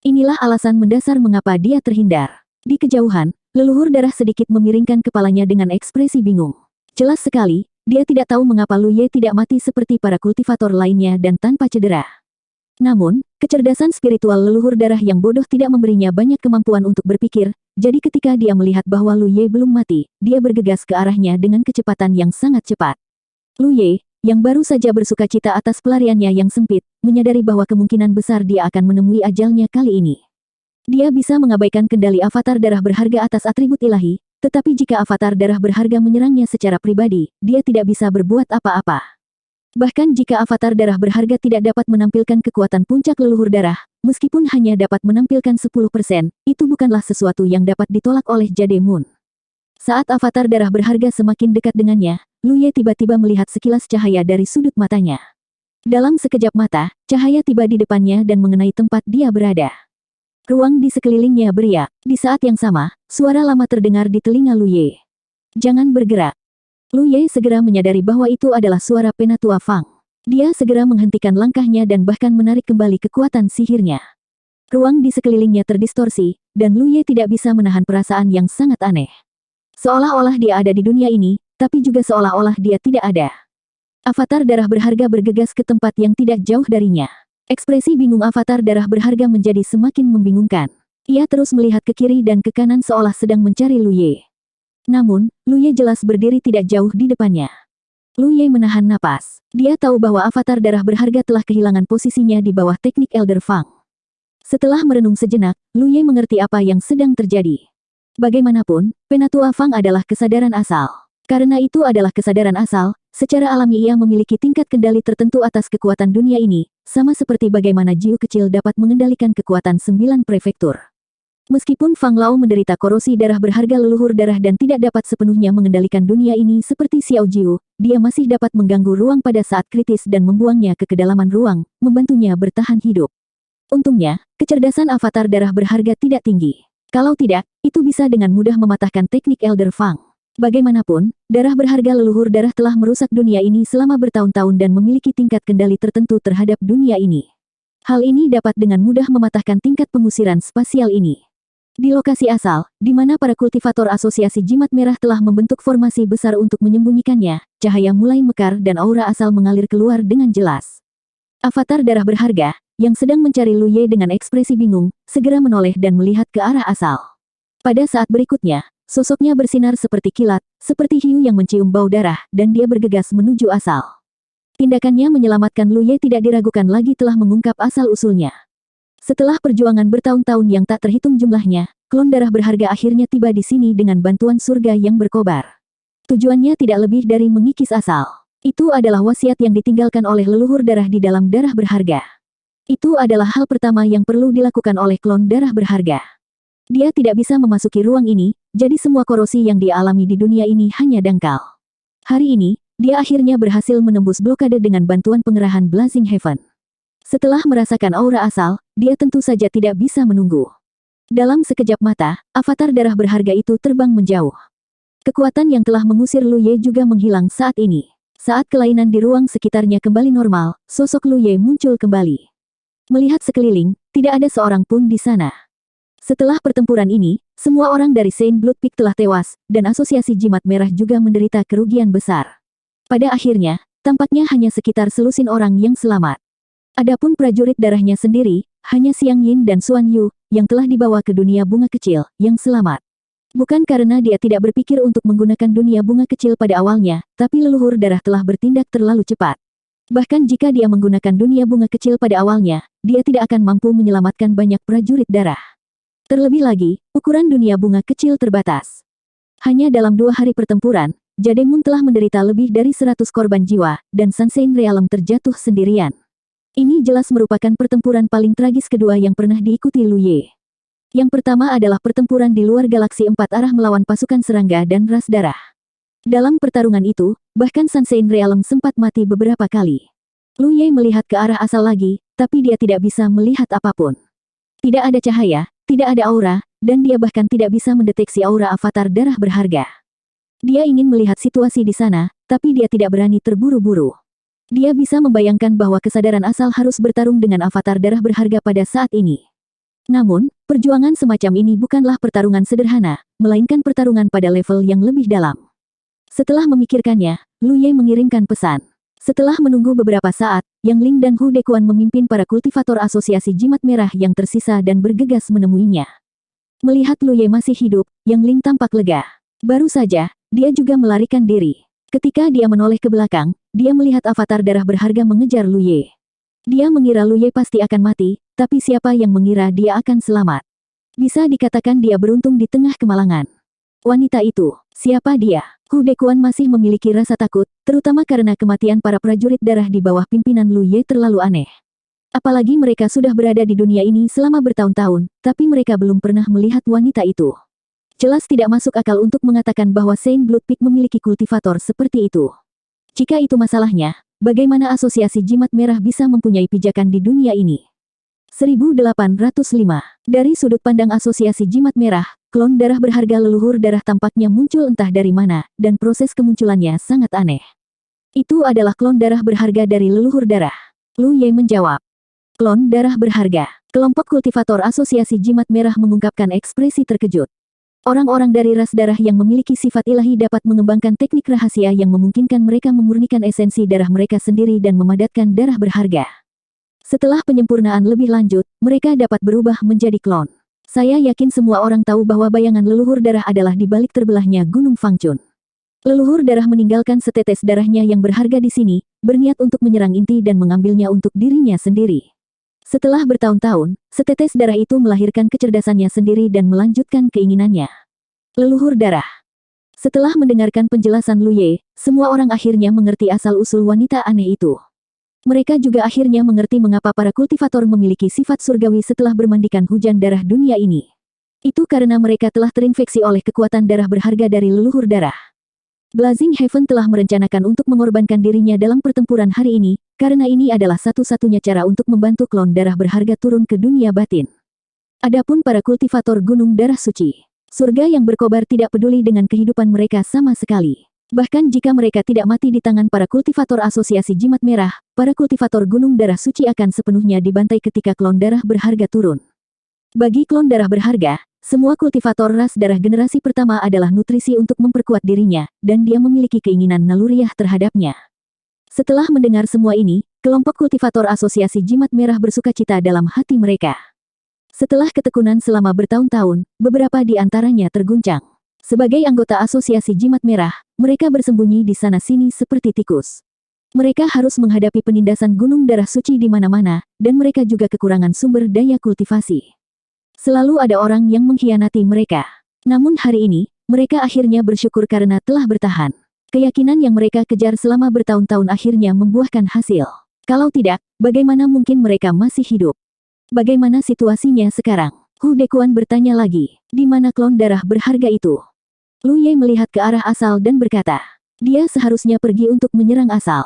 Inilah alasan mendasar mengapa dia terhindar. Di kejauhan, leluhur darah sedikit memiringkan kepalanya dengan ekspresi bingung. Jelas sekali, dia tidak tahu mengapa Lu Ye tidak mati seperti para kultivator lainnya dan tanpa cedera. Namun, kecerdasan spiritual leluhur darah yang bodoh tidak memberinya banyak kemampuan untuk berpikir, jadi ketika dia melihat bahwa Lu Ye belum mati, dia bergegas ke arahnya dengan kecepatan yang sangat cepat. Lu Ye, yang baru saja bersukacita atas pelariannya yang sempit, menyadari bahwa kemungkinan besar dia akan menemui ajalnya kali ini. Dia bisa mengabaikan kendali avatar darah berharga atas atribut ilahi, tetapi jika avatar darah berharga menyerangnya secara pribadi, dia tidak bisa berbuat apa-apa. Bahkan jika avatar darah berharga tidak dapat menampilkan kekuatan puncak leluhur darah, meskipun hanya dapat menampilkan 10%, itu bukanlah sesuatu yang dapat ditolak oleh Jade Moon. Saat avatar darah berharga semakin dekat dengannya, Lu Ye tiba-tiba melihat sekilas cahaya dari sudut matanya. Dalam sekejap mata, cahaya tiba di depannya dan mengenai tempat dia berada. Ruang di sekelilingnya beriak. Di saat yang sama, suara lama terdengar di telinga Lu Ye. Jangan bergerak. Lu Ye segera menyadari bahwa itu adalah suara Penatua Fang. Dia segera menghentikan langkahnya dan bahkan menarik kembali kekuatan sihirnya. Ruang di sekelilingnya terdistorsi, dan Lu Ye tidak bisa menahan perasaan yang sangat aneh. Seolah-olah dia ada di dunia ini, tapi juga seolah-olah dia tidak ada. Avatar darah berharga bergegas ke tempat yang tidak jauh darinya. Ekspresi bingung avatar darah berharga menjadi semakin membingungkan. Ia terus melihat ke kiri dan ke kanan seolah sedang mencari Lu Ye. Namun, Lu Ye jelas berdiri tidak jauh di depannya. Lu Ye menahan napas. Dia tahu bahwa avatar darah berharga telah kehilangan posisinya di bawah teknik Elder Fang. Setelah merenung sejenak, Lu Ye mengerti apa yang sedang terjadi. Bagaimanapun, Penatua Fang adalah kesadaran asal. Karena itu adalah kesadaran asal, secara alami ia memiliki tingkat kendali tertentu atas kekuatan dunia ini, sama seperti bagaimana Jiu kecil dapat mengendalikan kekuatan 9 prefektur. Meskipun Fang Lao menderita korosi darah berharga leluhur darah dan tidak dapat sepenuhnya mengendalikan dunia ini seperti Xiao Jiu, dia masih dapat mengganggu ruang pada saat kritis dan membuangnya ke kedalaman ruang, membantunya bertahan hidup. Untungnya, kecerdasan avatar darah berharga tidak tinggi. Kalau tidak, itu bisa dengan mudah mematahkan teknik Elder Fang. Bagaimanapun, darah berharga leluhur darah telah merusak dunia ini selama bertahun-tahun dan memiliki tingkat kendali tertentu terhadap dunia ini. Hal ini dapat dengan mudah mematahkan tingkat pengusiran spasial ini. Di lokasi asal, di mana para kultivator asosiasi jimat merah telah membentuk formasi besar untuk menyembunyikannya, cahaya mulai mekar dan aura asal mengalir keluar dengan jelas. Avatar darah berharga, yang sedang mencari Lu Ye dengan ekspresi bingung, segera menoleh dan melihat ke arah asal. Pada saat berikutnya, sosoknya bersinar seperti kilat, seperti hiu yang mencium bau darah, dan dia bergegas menuju asal. Tindakannya menyelamatkan Lu Ye tidak diragukan lagi telah mengungkap asal-usulnya. Setelah perjuangan bertahun-tahun yang tak terhitung jumlahnya, klon darah berharga akhirnya tiba di sini dengan bantuan surga yang berkobar. Tujuannya tidak lebih dari mengikis asal. Itu adalah wasiat yang ditinggalkan oleh leluhur darah di dalam darah berharga. Itu adalah hal pertama yang perlu dilakukan oleh klon darah berharga. Dia tidak bisa memasuki ruang ini, jadi semua korosi yang dia alami di dunia ini hanya dangkal. Hari ini, dia akhirnya berhasil menembus blokade dengan bantuan pengerahan Blazing Heaven. Setelah merasakan aura asal, dia tentu saja tidak bisa menunggu. Dalam sekejap mata, avatar darah berharga itu terbang menjauh. Kekuatan yang telah mengusir Lu Ye juga menghilang saat ini. Saat kelainan di ruang sekitarnya kembali normal, sosok Lu Ye muncul kembali. Melihat sekeliling, tidak ada seorang pun di sana. Setelah pertempuran ini, semua orang dari Saint Blood Peak telah tewas, dan asosiasi jimat merah juga menderita kerugian besar. Pada akhirnya, tampaknya hanya sekitar selusin orang yang selamat. Adapun prajurit darahnya sendiri, hanya Xiang Yin dan Xuan Yu, yang telah dibawa ke dunia bunga kecil, yang selamat. Bukan karena dia tidak berpikir untuk menggunakan dunia bunga kecil pada awalnya, tapi leluhur darah telah bertindak terlalu cepat. Bahkan jika dia menggunakan dunia bunga kecil pada awalnya, dia tidak akan mampu menyelamatkan banyak prajurit darah. Terlebih lagi, ukuran dunia bunga kecil terbatas. Hanya dalam 2 hari pertempuran, Jademun telah menderita lebih dari 100 korban jiwa, dan Sunshine Realm terjatuh sendirian. Ini jelas merupakan pertempuran paling tragis kedua yang pernah diikuti Lu Ye. Yang pertama adalah pertempuran di luar galaksi 4 arah melawan pasukan serangga dan ras darah. Dalam pertarungan itu, bahkan Sunshine Realm sempat mati beberapa kali. Lu Ye melihat ke arah asal lagi, tapi dia tidak bisa melihat apapun. Tidak ada cahaya, tidak ada aura, dan dia bahkan tidak bisa mendeteksi aura avatar darah berharga. Dia ingin melihat situasi di sana, tapi dia tidak berani terburu-buru. Dia bisa membayangkan bahwa kesadaran asal harus bertarung dengan avatar darah berharga pada saat ini. Namun, perjuangan semacam ini bukanlah pertarungan sederhana, melainkan pertarungan pada level yang lebih dalam. Setelah memikirkannya, Lu Ye mengirimkan pesan. Setelah menunggu beberapa saat, Yang Ling dan Hu Dekuan memimpin para kultivator asosiasi jimat merah yang tersisa dan bergegas menemuinya. Melihat Lu Ye masih hidup, Yang Ling tampak lega. Baru saja, dia juga melarikan diri. Ketika dia menoleh ke belakang, dia melihat avatar darah berharga mengejar Lu Ye. Dia mengira Lu Ye pasti akan mati, tapi siapa yang mengira dia akan selamat? Bisa dikatakan dia beruntung di tengah kemalangan. Wanita itu, siapa dia? Hu Dekuan masih memiliki rasa takut, terutama karena kematian para prajurit darah di bawah pimpinan Lu Ye terlalu aneh. Apalagi mereka sudah berada di dunia ini selama bertahun-tahun, tapi mereka belum pernah melihat wanita itu. Jelas tidak masuk akal untuk mengatakan bahwa Saint Blood Peak memiliki kultivator seperti itu. Jika itu masalahnya, bagaimana Asosiasi Jimat Merah bisa mempunyai pijakan di dunia ini? 1805. Dari sudut pandang Asosiasi Jimat Merah, klon darah berharga leluhur darah tampaknya muncul entah dari mana, dan proses kemunculannya sangat aneh. Itu adalah klon darah berharga dari leluhur darah. Lu Ye menjawab. Klon darah berharga. Kelompok kultivator Asosiasi Jimat Merah mengungkapkan ekspresi terkejut. Orang-orang dari ras darah yang memiliki sifat ilahi dapat mengembangkan teknik rahasia yang memungkinkan mereka memurnikan esensi darah mereka sendiri dan memadatkan darah berharga. Setelah penyempurnaan lebih lanjut, mereka dapat berubah menjadi klon. Saya yakin semua orang tahu bahwa bayangan leluhur darah adalah di balik terbelahnya Gunung Fangchun. Leluhur darah meninggalkan setetes darahnya yang berharga di sini, berniat untuk menyerang inti dan mengambilnya untuk dirinya sendiri. Setelah bertahun-tahun, setetes darah itu melahirkan kecerdasannya sendiri dan melanjutkan keinginannya. Leluhur darah. Setelah mendengarkan penjelasan Lu Ye, semua orang akhirnya mengerti asal-usul wanita aneh itu. Mereka juga akhirnya mengerti mengapa para kultivator memiliki sifat surgawi setelah bermandikan hujan darah dunia ini. Itu karena mereka telah terinfeksi oleh kekuatan darah berharga dari leluhur darah. Blazing Heaven telah merencanakan untuk mengorbankan dirinya dalam pertempuran hari ini, karena ini adalah satu-satunya cara untuk membantu klon darah berharga turun ke dunia batin. Adapun para kultivator Gunung Darah Suci, surga yang berkobar tidak peduli dengan kehidupan mereka sama sekali. Bahkan jika mereka tidak mati di tangan para kultivator Asosiasi Jimat Merah, para kultivator Gunung Darah Suci akan sepenuhnya dibantai ketika klon darah berharga turun. Bagi klon darah berharga, semua kultivator ras darah generasi pertama adalah nutrisi untuk memperkuat dirinya, dan dia memiliki keinginan naluriah terhadapnya. Setelah mendengar semua ini, kelompok kultivator Asosiasi Jimat Merah bersukacita dalam hati mereka. Setelah ketekunan selama bertahun-tahun, beberapa di antaranya terguncang. Sebagai anggota Asosiasi Jimat Merah, mereka bersembunyi di sana-sini seperti tikus. Mereka harus menghadapi penindasan gunung darah suci di mana-mana, dan mereka juga kekurangan sumber daya kultivasi. Selalu ada orang yang mengkhianati mereka. Namun hari ini, mereka akhirnya bersyukur karena telah bertahan. Keyakinan yang mereka kejar selama bertahun-tahun akhirnya membuahkan hasil. Kalau tidak, bagaimana mungkin mereka masih hidup? Bagaimana situasinya sekarang? Hu Dekuan bertanya lagi. Di mana klon darah berharga itu? Lu Ye melihat ke arah asal dan berkata, dia seharusnya pergi untuk menyerang asal.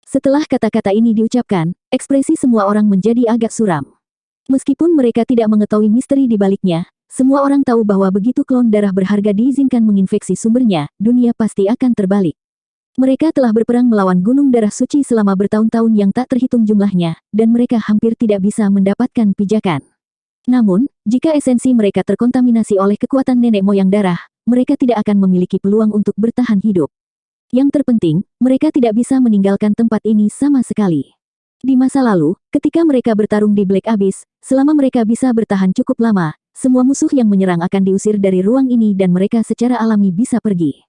Setelah kata-kata ini diucapkan, ekspresi semua orang menjadi agak suram. Meskipun mereka tidak mengetahui misteri di baliknya, semua orang tahu bahwa begitu klon darah berharga diizinkan menginfeksi sumbernya, dunia pasti akan terbalik. Mereka telah berperang melawan gunung darah suci selama bertahun-tahun yang tak terhitung jumlahnya, dan mereka hampir tidak bisa mendapatkan pijakan. Namun, jika esensi mereka terkontaminasi oleh kekuatan nenek moyang darah, mereka tidak akan memiliki peluang untuk bertahan hidup. Yang terpenting, mereka tidak bisa meninggalkan tempat ini sama sekali. Di masa lalu, ketika mereka bertarung di Black Abyss, selama mereka bisa bertahan cukup lama, semua musuh yang menyerang akan diusir dari ruang ini dan mereka secara alami bisa pergi.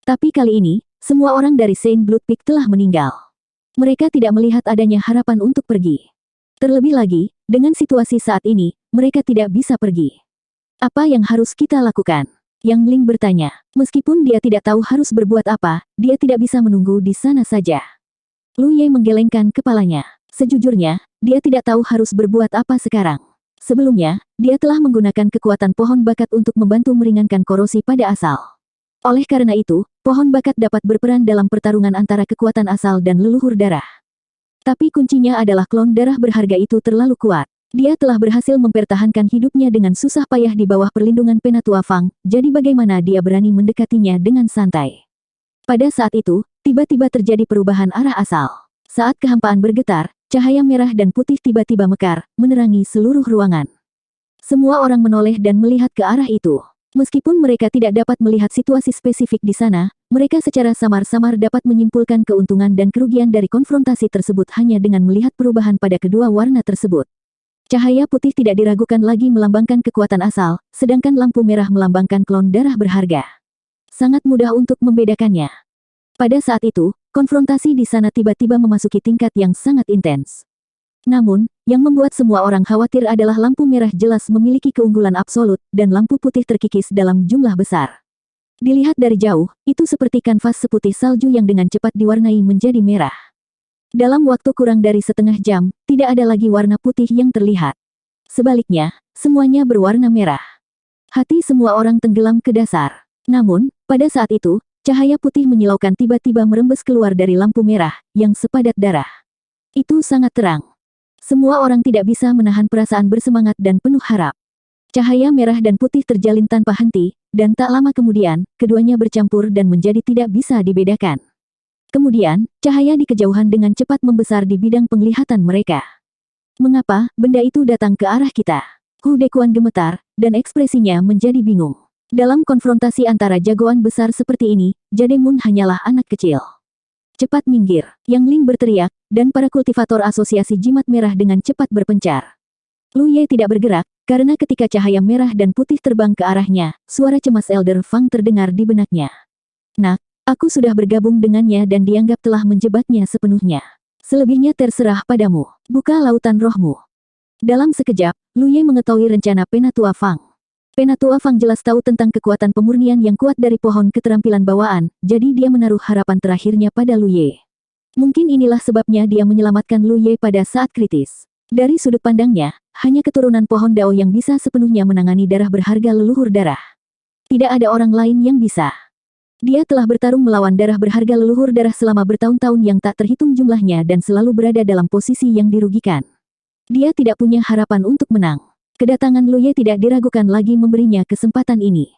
Tapi kali ini, semua orang dari Saint Blood Peak telah meninggal. Mereka tidak melihat adanya harapan untuk pergi. Terlebih lagi, dengan situasi saat ini, mereka tidak bisa pergi. Apa yang harus kita lakukan? Yang Ling bertanya. Meskipun dia tidak tahu harus berbuat apa, dia tidak bisa menunggu di sana saja. Lu Ye menggelengkan kepalanya. Sejujurnya, dia tidak tahu harus berbuat apa sekarang. Sebelumnya, dia telah menggunakan kekuatan pohon bakat untuk membantu meringankan korosi pada asal. Oleh karena itu, pohon bakat dapat berperan dalam pertarungan antara kekuatan asal dan leluhur darah. Tapi kuncinya adalah klon darah berharga itu terlalu kuat. Dia telah berhasil mempertahankan hidupnya dengan susah payah di bawah perlindungan Penatua Fang, jadi bagaimana dia berani mendekatinya dengan santai. Pada saat itu, tiba-tiba terjadi perubahan arah asal. Saat kehampaan bergetar, cahaya merah dan putih tiba-tiba mekar, menerangi seluruh ruangan. Semua orang menoleh dan melihat ke arah itu. Meskipun mereka tidak dapat melihat situasi spesifik di sana, mereka secara samar-samar dapat menyimpulkan keuntungan dan kerugian dari konfrontasi tersebut hanya dengan melihat perubahan pada kedua warna tersebut. Cahaya putih tidak diragukan lagi melambangkan kekuatan asal, sedangkan lampu merah melambangkan klon darah berharga. Sangat mudah untuk membedakannya. Pada saat itu, konfrontasi di sana tiba-tiba memasuki tingkat yang sangat intens. Namun, yang membuat semua orang khawatir adalah lampu merah jelas memiliki keunggulan absolut, dan lampu putih terkikis dalam jumlah besar. Dilihat dari jauh, itu seperti kanvas seputih salju yang dengan cepat diwarnai menjadi merah. Dalam waktu kurang dari setengah jam, tidak ada lagi warna putih yang terlihat. Sebaliknya, semuanya berwarna merah. Hati semua orang tenggelam ke dasar. Namun, pada saat itu, Cahaya putih menyilaukan tiba-tiba merembes keluar dari lampu merah, yang sepadat darah. Itu sangat terang. Semua orang tidak bisa menahan perasaan bersemangat dan penuh harap. Cahaya merah dan putih terjalin tanpa henti, dan tak lama kemudian, keduanya bercampur dan menjadi tidak bisa dibedakan. Kemudian, cahaya di kejauhan dengan cepat membesar di bidang penglihatan mereka. Mengapa benda itu datang ke arah kita? Hu Dekuan gemetar, dan ekspresinya menjadi bingung. Dalam konfrontasi antara jagoan besar seperti ini, Jademun hanyalah anak kecil. Cepat minggir, Yang Ling berteriak, dan para kultivator asosiasi jimat merah dengan cepat berpencar. Lu Ye tidak bergerak, karena ketika cahaya merah dan putih terbang ke arahnya, suara cemas Elder Fang terdengar di benaknya. Nak, aku sudah bergabung dengannya dan dianggap telah menjebaknya sepenuhnya. Selebihnya terserah padamu, buka lautan rohmu. Dalam sekejap, Lu Ye mengetahui rencana Penatua Fang. Penatua Fang jelas tahu tentang kekuatan pemurnian yang kuat dari pohon keterampilan bawaan, jadi dia menaruh harapan terakhirnya pada Lu Ye. Mungkin inilah sebabnya dia menyelamatkan Lu Ye pada saat kritis. Dari sudut pandangnya, hanya keturunan pohon Dao yang bisa sepenuhnya menangani darah berharga leluhur darah. Tidak ada orang lain yang bisa. Dia telah bertarung melawan darah berharga leluhur darah selama bertahun-tahun yang tak terhitung jumlahnya dan selalu berada dalam posisi yang dirugikan. Dia tidak punya harapan untuk menang. Kedatangan Lu Ye tidak diragukan lagi memberinya kesempatan ini.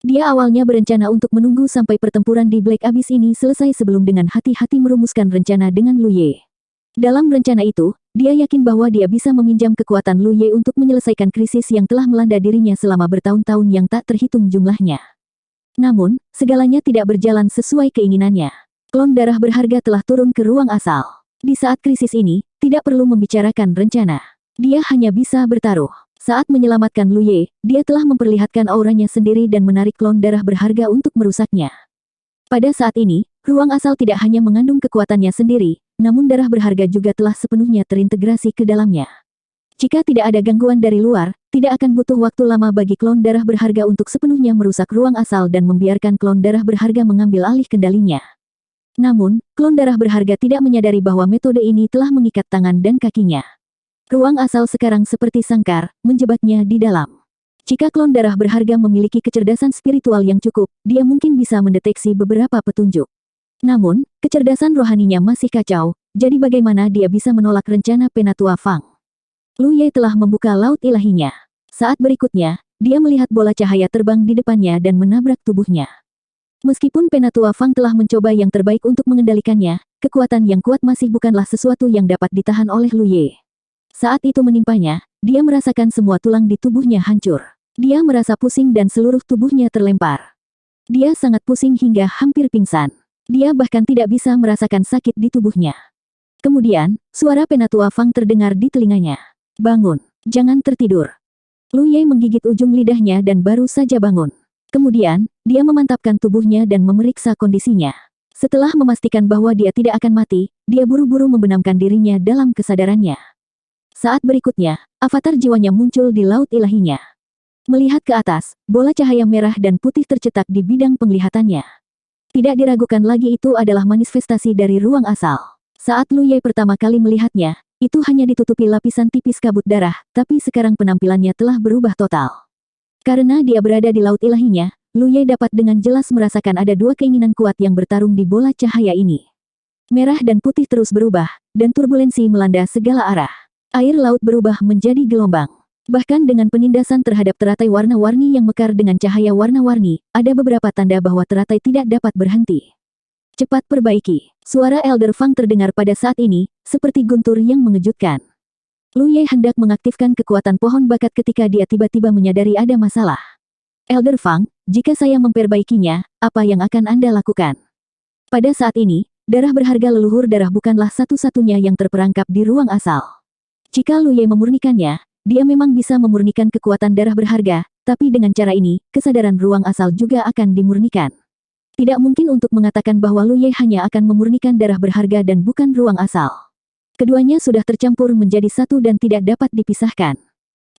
Dia awalnya berencana untuk menunggu sampai pertempuran di Black Abyss ini selesai sebelum dengan hati-hati merumuskan rencana dengan Lu Ye. Dalam rencana itu, dia yakin bahwa dia bisa meminjam kekuatan Lu Ye untuk menyelesaikan krisis yang telah melanda dirinya selama bertahun-tahun yang tak terhitung jumlahnya. Namun, segalanya tidak berjalan sesuai keinginannya. Klon darah berharga telah turun ke ruang asal. Di saat krisis ini, tidak perlu membicarakan rencana. Dia hanya bisa bertaruh. Saat menyelamatkan Lu Ye, dia telah memperlihatkan auranya sendiri dan menarik klon darah berharga untuk merusaknya. Pada saat ini, ruang asal tidak hanya mengandung kekuatannya sendiri, namun darah berharga juga telah sepenuhnya terintegrasi ke dalamnya. Jika tidak ada gangguan dari luar, tidak akan butuh waktu lama bagi klon darah berharga untuk sepenuhnya merusak ruang asal dan membiarkan klon darah berharga mengambil alih kendalinya. Namun, klon darah berharga tidak menyadari bahwa metode ini telah mengikat tangan dan kakinya. Ruang asal sekarang seperti sangkar, menjebaknya di dalam. Jika klon darah berharga memiliki kecerdasan spiritual yang cukup, dia mungkin bisa mendeteksi beberapa petunjuk. Namun, kecerdasan rohaninya masih kacau, jadi bagaimana dia bisa menolak rencana Penatua Fang? Lu Ye telah membuka laut ilahinya. Saat berikutnya, dia melihat bola cahaya terbang di depannya dan menabrak tubuhnya. Meskipun Penatua Fang telah mencoba yang terbaik untuk mengendalikannya, kekuatan yang kuat masih bukanlah sesuatu yang dapat ditahan oleh Lu Ye. Saat itu menimpanya, dia merasakan semua tulang di tubuhnya hancur. Dia merasa pusing dan seluruh tubuhnya terlempar. Dia sangat pusing hingga hampir pingsan. Dia bahkan tidak bisa merasakan sakit di tubuhnya. Kemudian, suara Penatua Fang terdengar di telinganya. Bangun, jangan tertidur. Lu Ye menggigit ujung lidahnya dan baru saja bangun. Kemudian, dia memantapkan tubuhnya dan memeriksa kondisinya. Setelah memastikan bahwa dia tidak akan mati, dia buru-buru membenamkan dirinya dalam kesadarannya. Saat berikutnya, avatar jiwanya muncul di laut ilahinya. Melihat ke atas, bola cahaya merah dan putih tercetak di bidang penglihatannya. Tidak diragukan lagi itu adalah manifestasi dari ruang asal. Saat Lu Ye pertama kali melihatnya, itu hanya ditutupi lapisan tipis kabut darah, tapi sekarang penampilannya telah berubah total. Karena dia berada di laut ilahinya, Lu Ye dapat dengan jelas merasakan ada dua keinginan kuat yang bertarung di bola cahaya ini. Merah dan putih terus berubah, dan turbulensi melanda segala arah. Air laut berubah menjadi gelombang. Bahkan dengan penindasan terhadap teratai warna-warni yang mekar dengan cahaya warna-warni, ada beberapa tanda bahwa teratai tidak dapat berhenti. Cepat perbaiki. Suara Elder Fang terdengar pada saat ini, seperti guntur yang mengejutkan. Lu Ye hendak mengaktifkan kekuatan pohon bakat ketika dia tiba-tiba menyadari ada masalah. Elder Fang, jika saya memperbaikinya, apa yang akan Anda lakukan? Pada saat ini, darah berharga leluhur darah bukanlah satu-satunya yang terperangkap di ruang asal. Jika Lu Ye memurnikannya, dia memang bisa memurnikan kekuatan darah berharga, tapi dengan cara ini, kesadaran ruang asal juga akan dimurnikan. Tidak mungkin untuk mengatakan bahwa Lu Ye hanya akan memurnikan darah berharga dan bukan ruang asal. Keduanya sudah tercampur menjadi satu dan tidak dapat dipisahkan.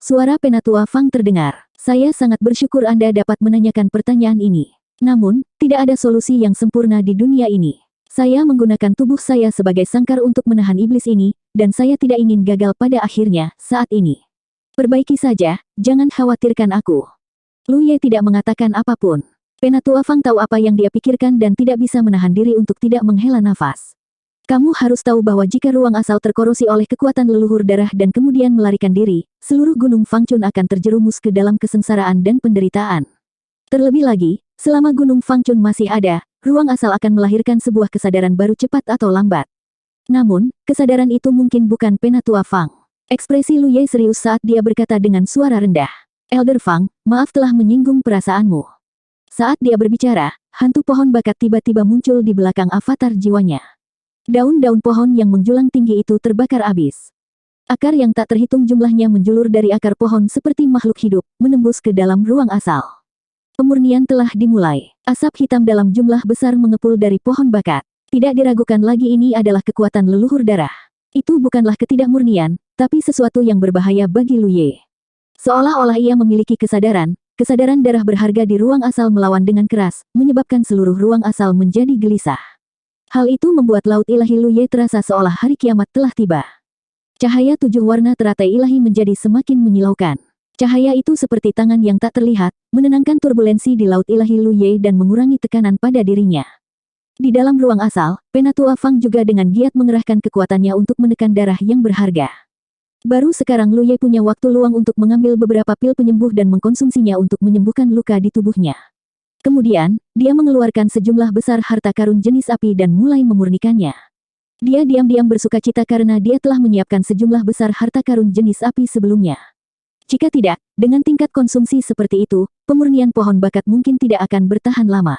Suara Penatua Fang terdengar. Saya sangat bersyukur Anda dapat menanyakan pertanyaan ini. Namun, tidak ada solusi yang sempurna di dunia ini. Saya menggunakan tubuh saya sebagai sangkar untuk menahan iblis ini, dan saya tidak ingin gagal pada akhirnya, saat ini. Perbaiki saja, jangan khawatirkan aku. Lu Ye tidak mengatakan apapun. Penatua Fang tahu apa yang dia pikirkan dan tidak bisa menahan diri untuk tidak menghela nafas. Kamu harus tahu bahwa jika ruang asal terkorosi oleh kekuatan leluhur darah dan kemudian melarikan diri, seluruh Gunung Fangchun akan terjerumus ke dalam kesengsaraan dan penderitaan. Terlebih lagi, selama Gunung Fangchun masih ada, ruang asal akan melahirkan sebuah kesadaran baru cepat atau lambat. Namun, kesadaran itu mungkin bukan Penatua Fang. Ekspresi Lu Ye serius saat dia berkata dengan suara rendah. Elder Fang, maaf telah menyinggung perasaanmu. Saat dia berbicara, hantu pohon bakat tiba-tiba muncul di belakang avatar jiwanya. Daun-daun pohon yang menjulang tinggi itu terbakar habis. Akar yang tak terhitung jumlahnya menjulur dari akar pohon seperti makhluk hidup, menembus ke dalam ruang asal. Pemurnian telah dimulai. Asap hitam dalam jumlah besar mengepul dari pohon bakat. Tidak diragukan lagi ini adalah kekuatan leluhur darah. Itu bukanlah ketidakmurnian, tapi sesuatu yang berbahaya bagi Lu Ye. Seolah-olah ia memiliki kesadaran darah berharga di ruang asal melawan dengan keras, menyebabkan seluruh ruang asal menjadi gelisah. Hal itu membuat laut ilahi Lu Ye terasa seolah hari kiamat telah tiba. Cahaya 7 warna teratai ilahi menjadi semakin menyilaukan. Cahaya itu seperti tangan yang tak terlihat, menenangkan turbulensi di laut ilahi Lu Ye dan mengurangi tekanan pada dirinya. Di dalam ruang asal, Penatua Fang juga dengan giat mengerahkan kekuatannya untuk menekan darah yang berharga. Baru sekarang Lu Ye punya waktu luang untuk mengambil beberapa pil penyembuh dan mengkonsumsinya untuk menyembuhkan luka di tubuhnya. Kemudian, dia mengeluarkan sejumlah besar harta karun jenis api dan mulai memurnikannya. Dia diam-diam bersukacita karena dia telah menyiapkan sejumlah besar harta karun jenis api sebelumnya. Jika tidak, dengan tingkat konsumsi seperti itu, pemurnian pohon bakat mungkin tidak akan bertahan lama.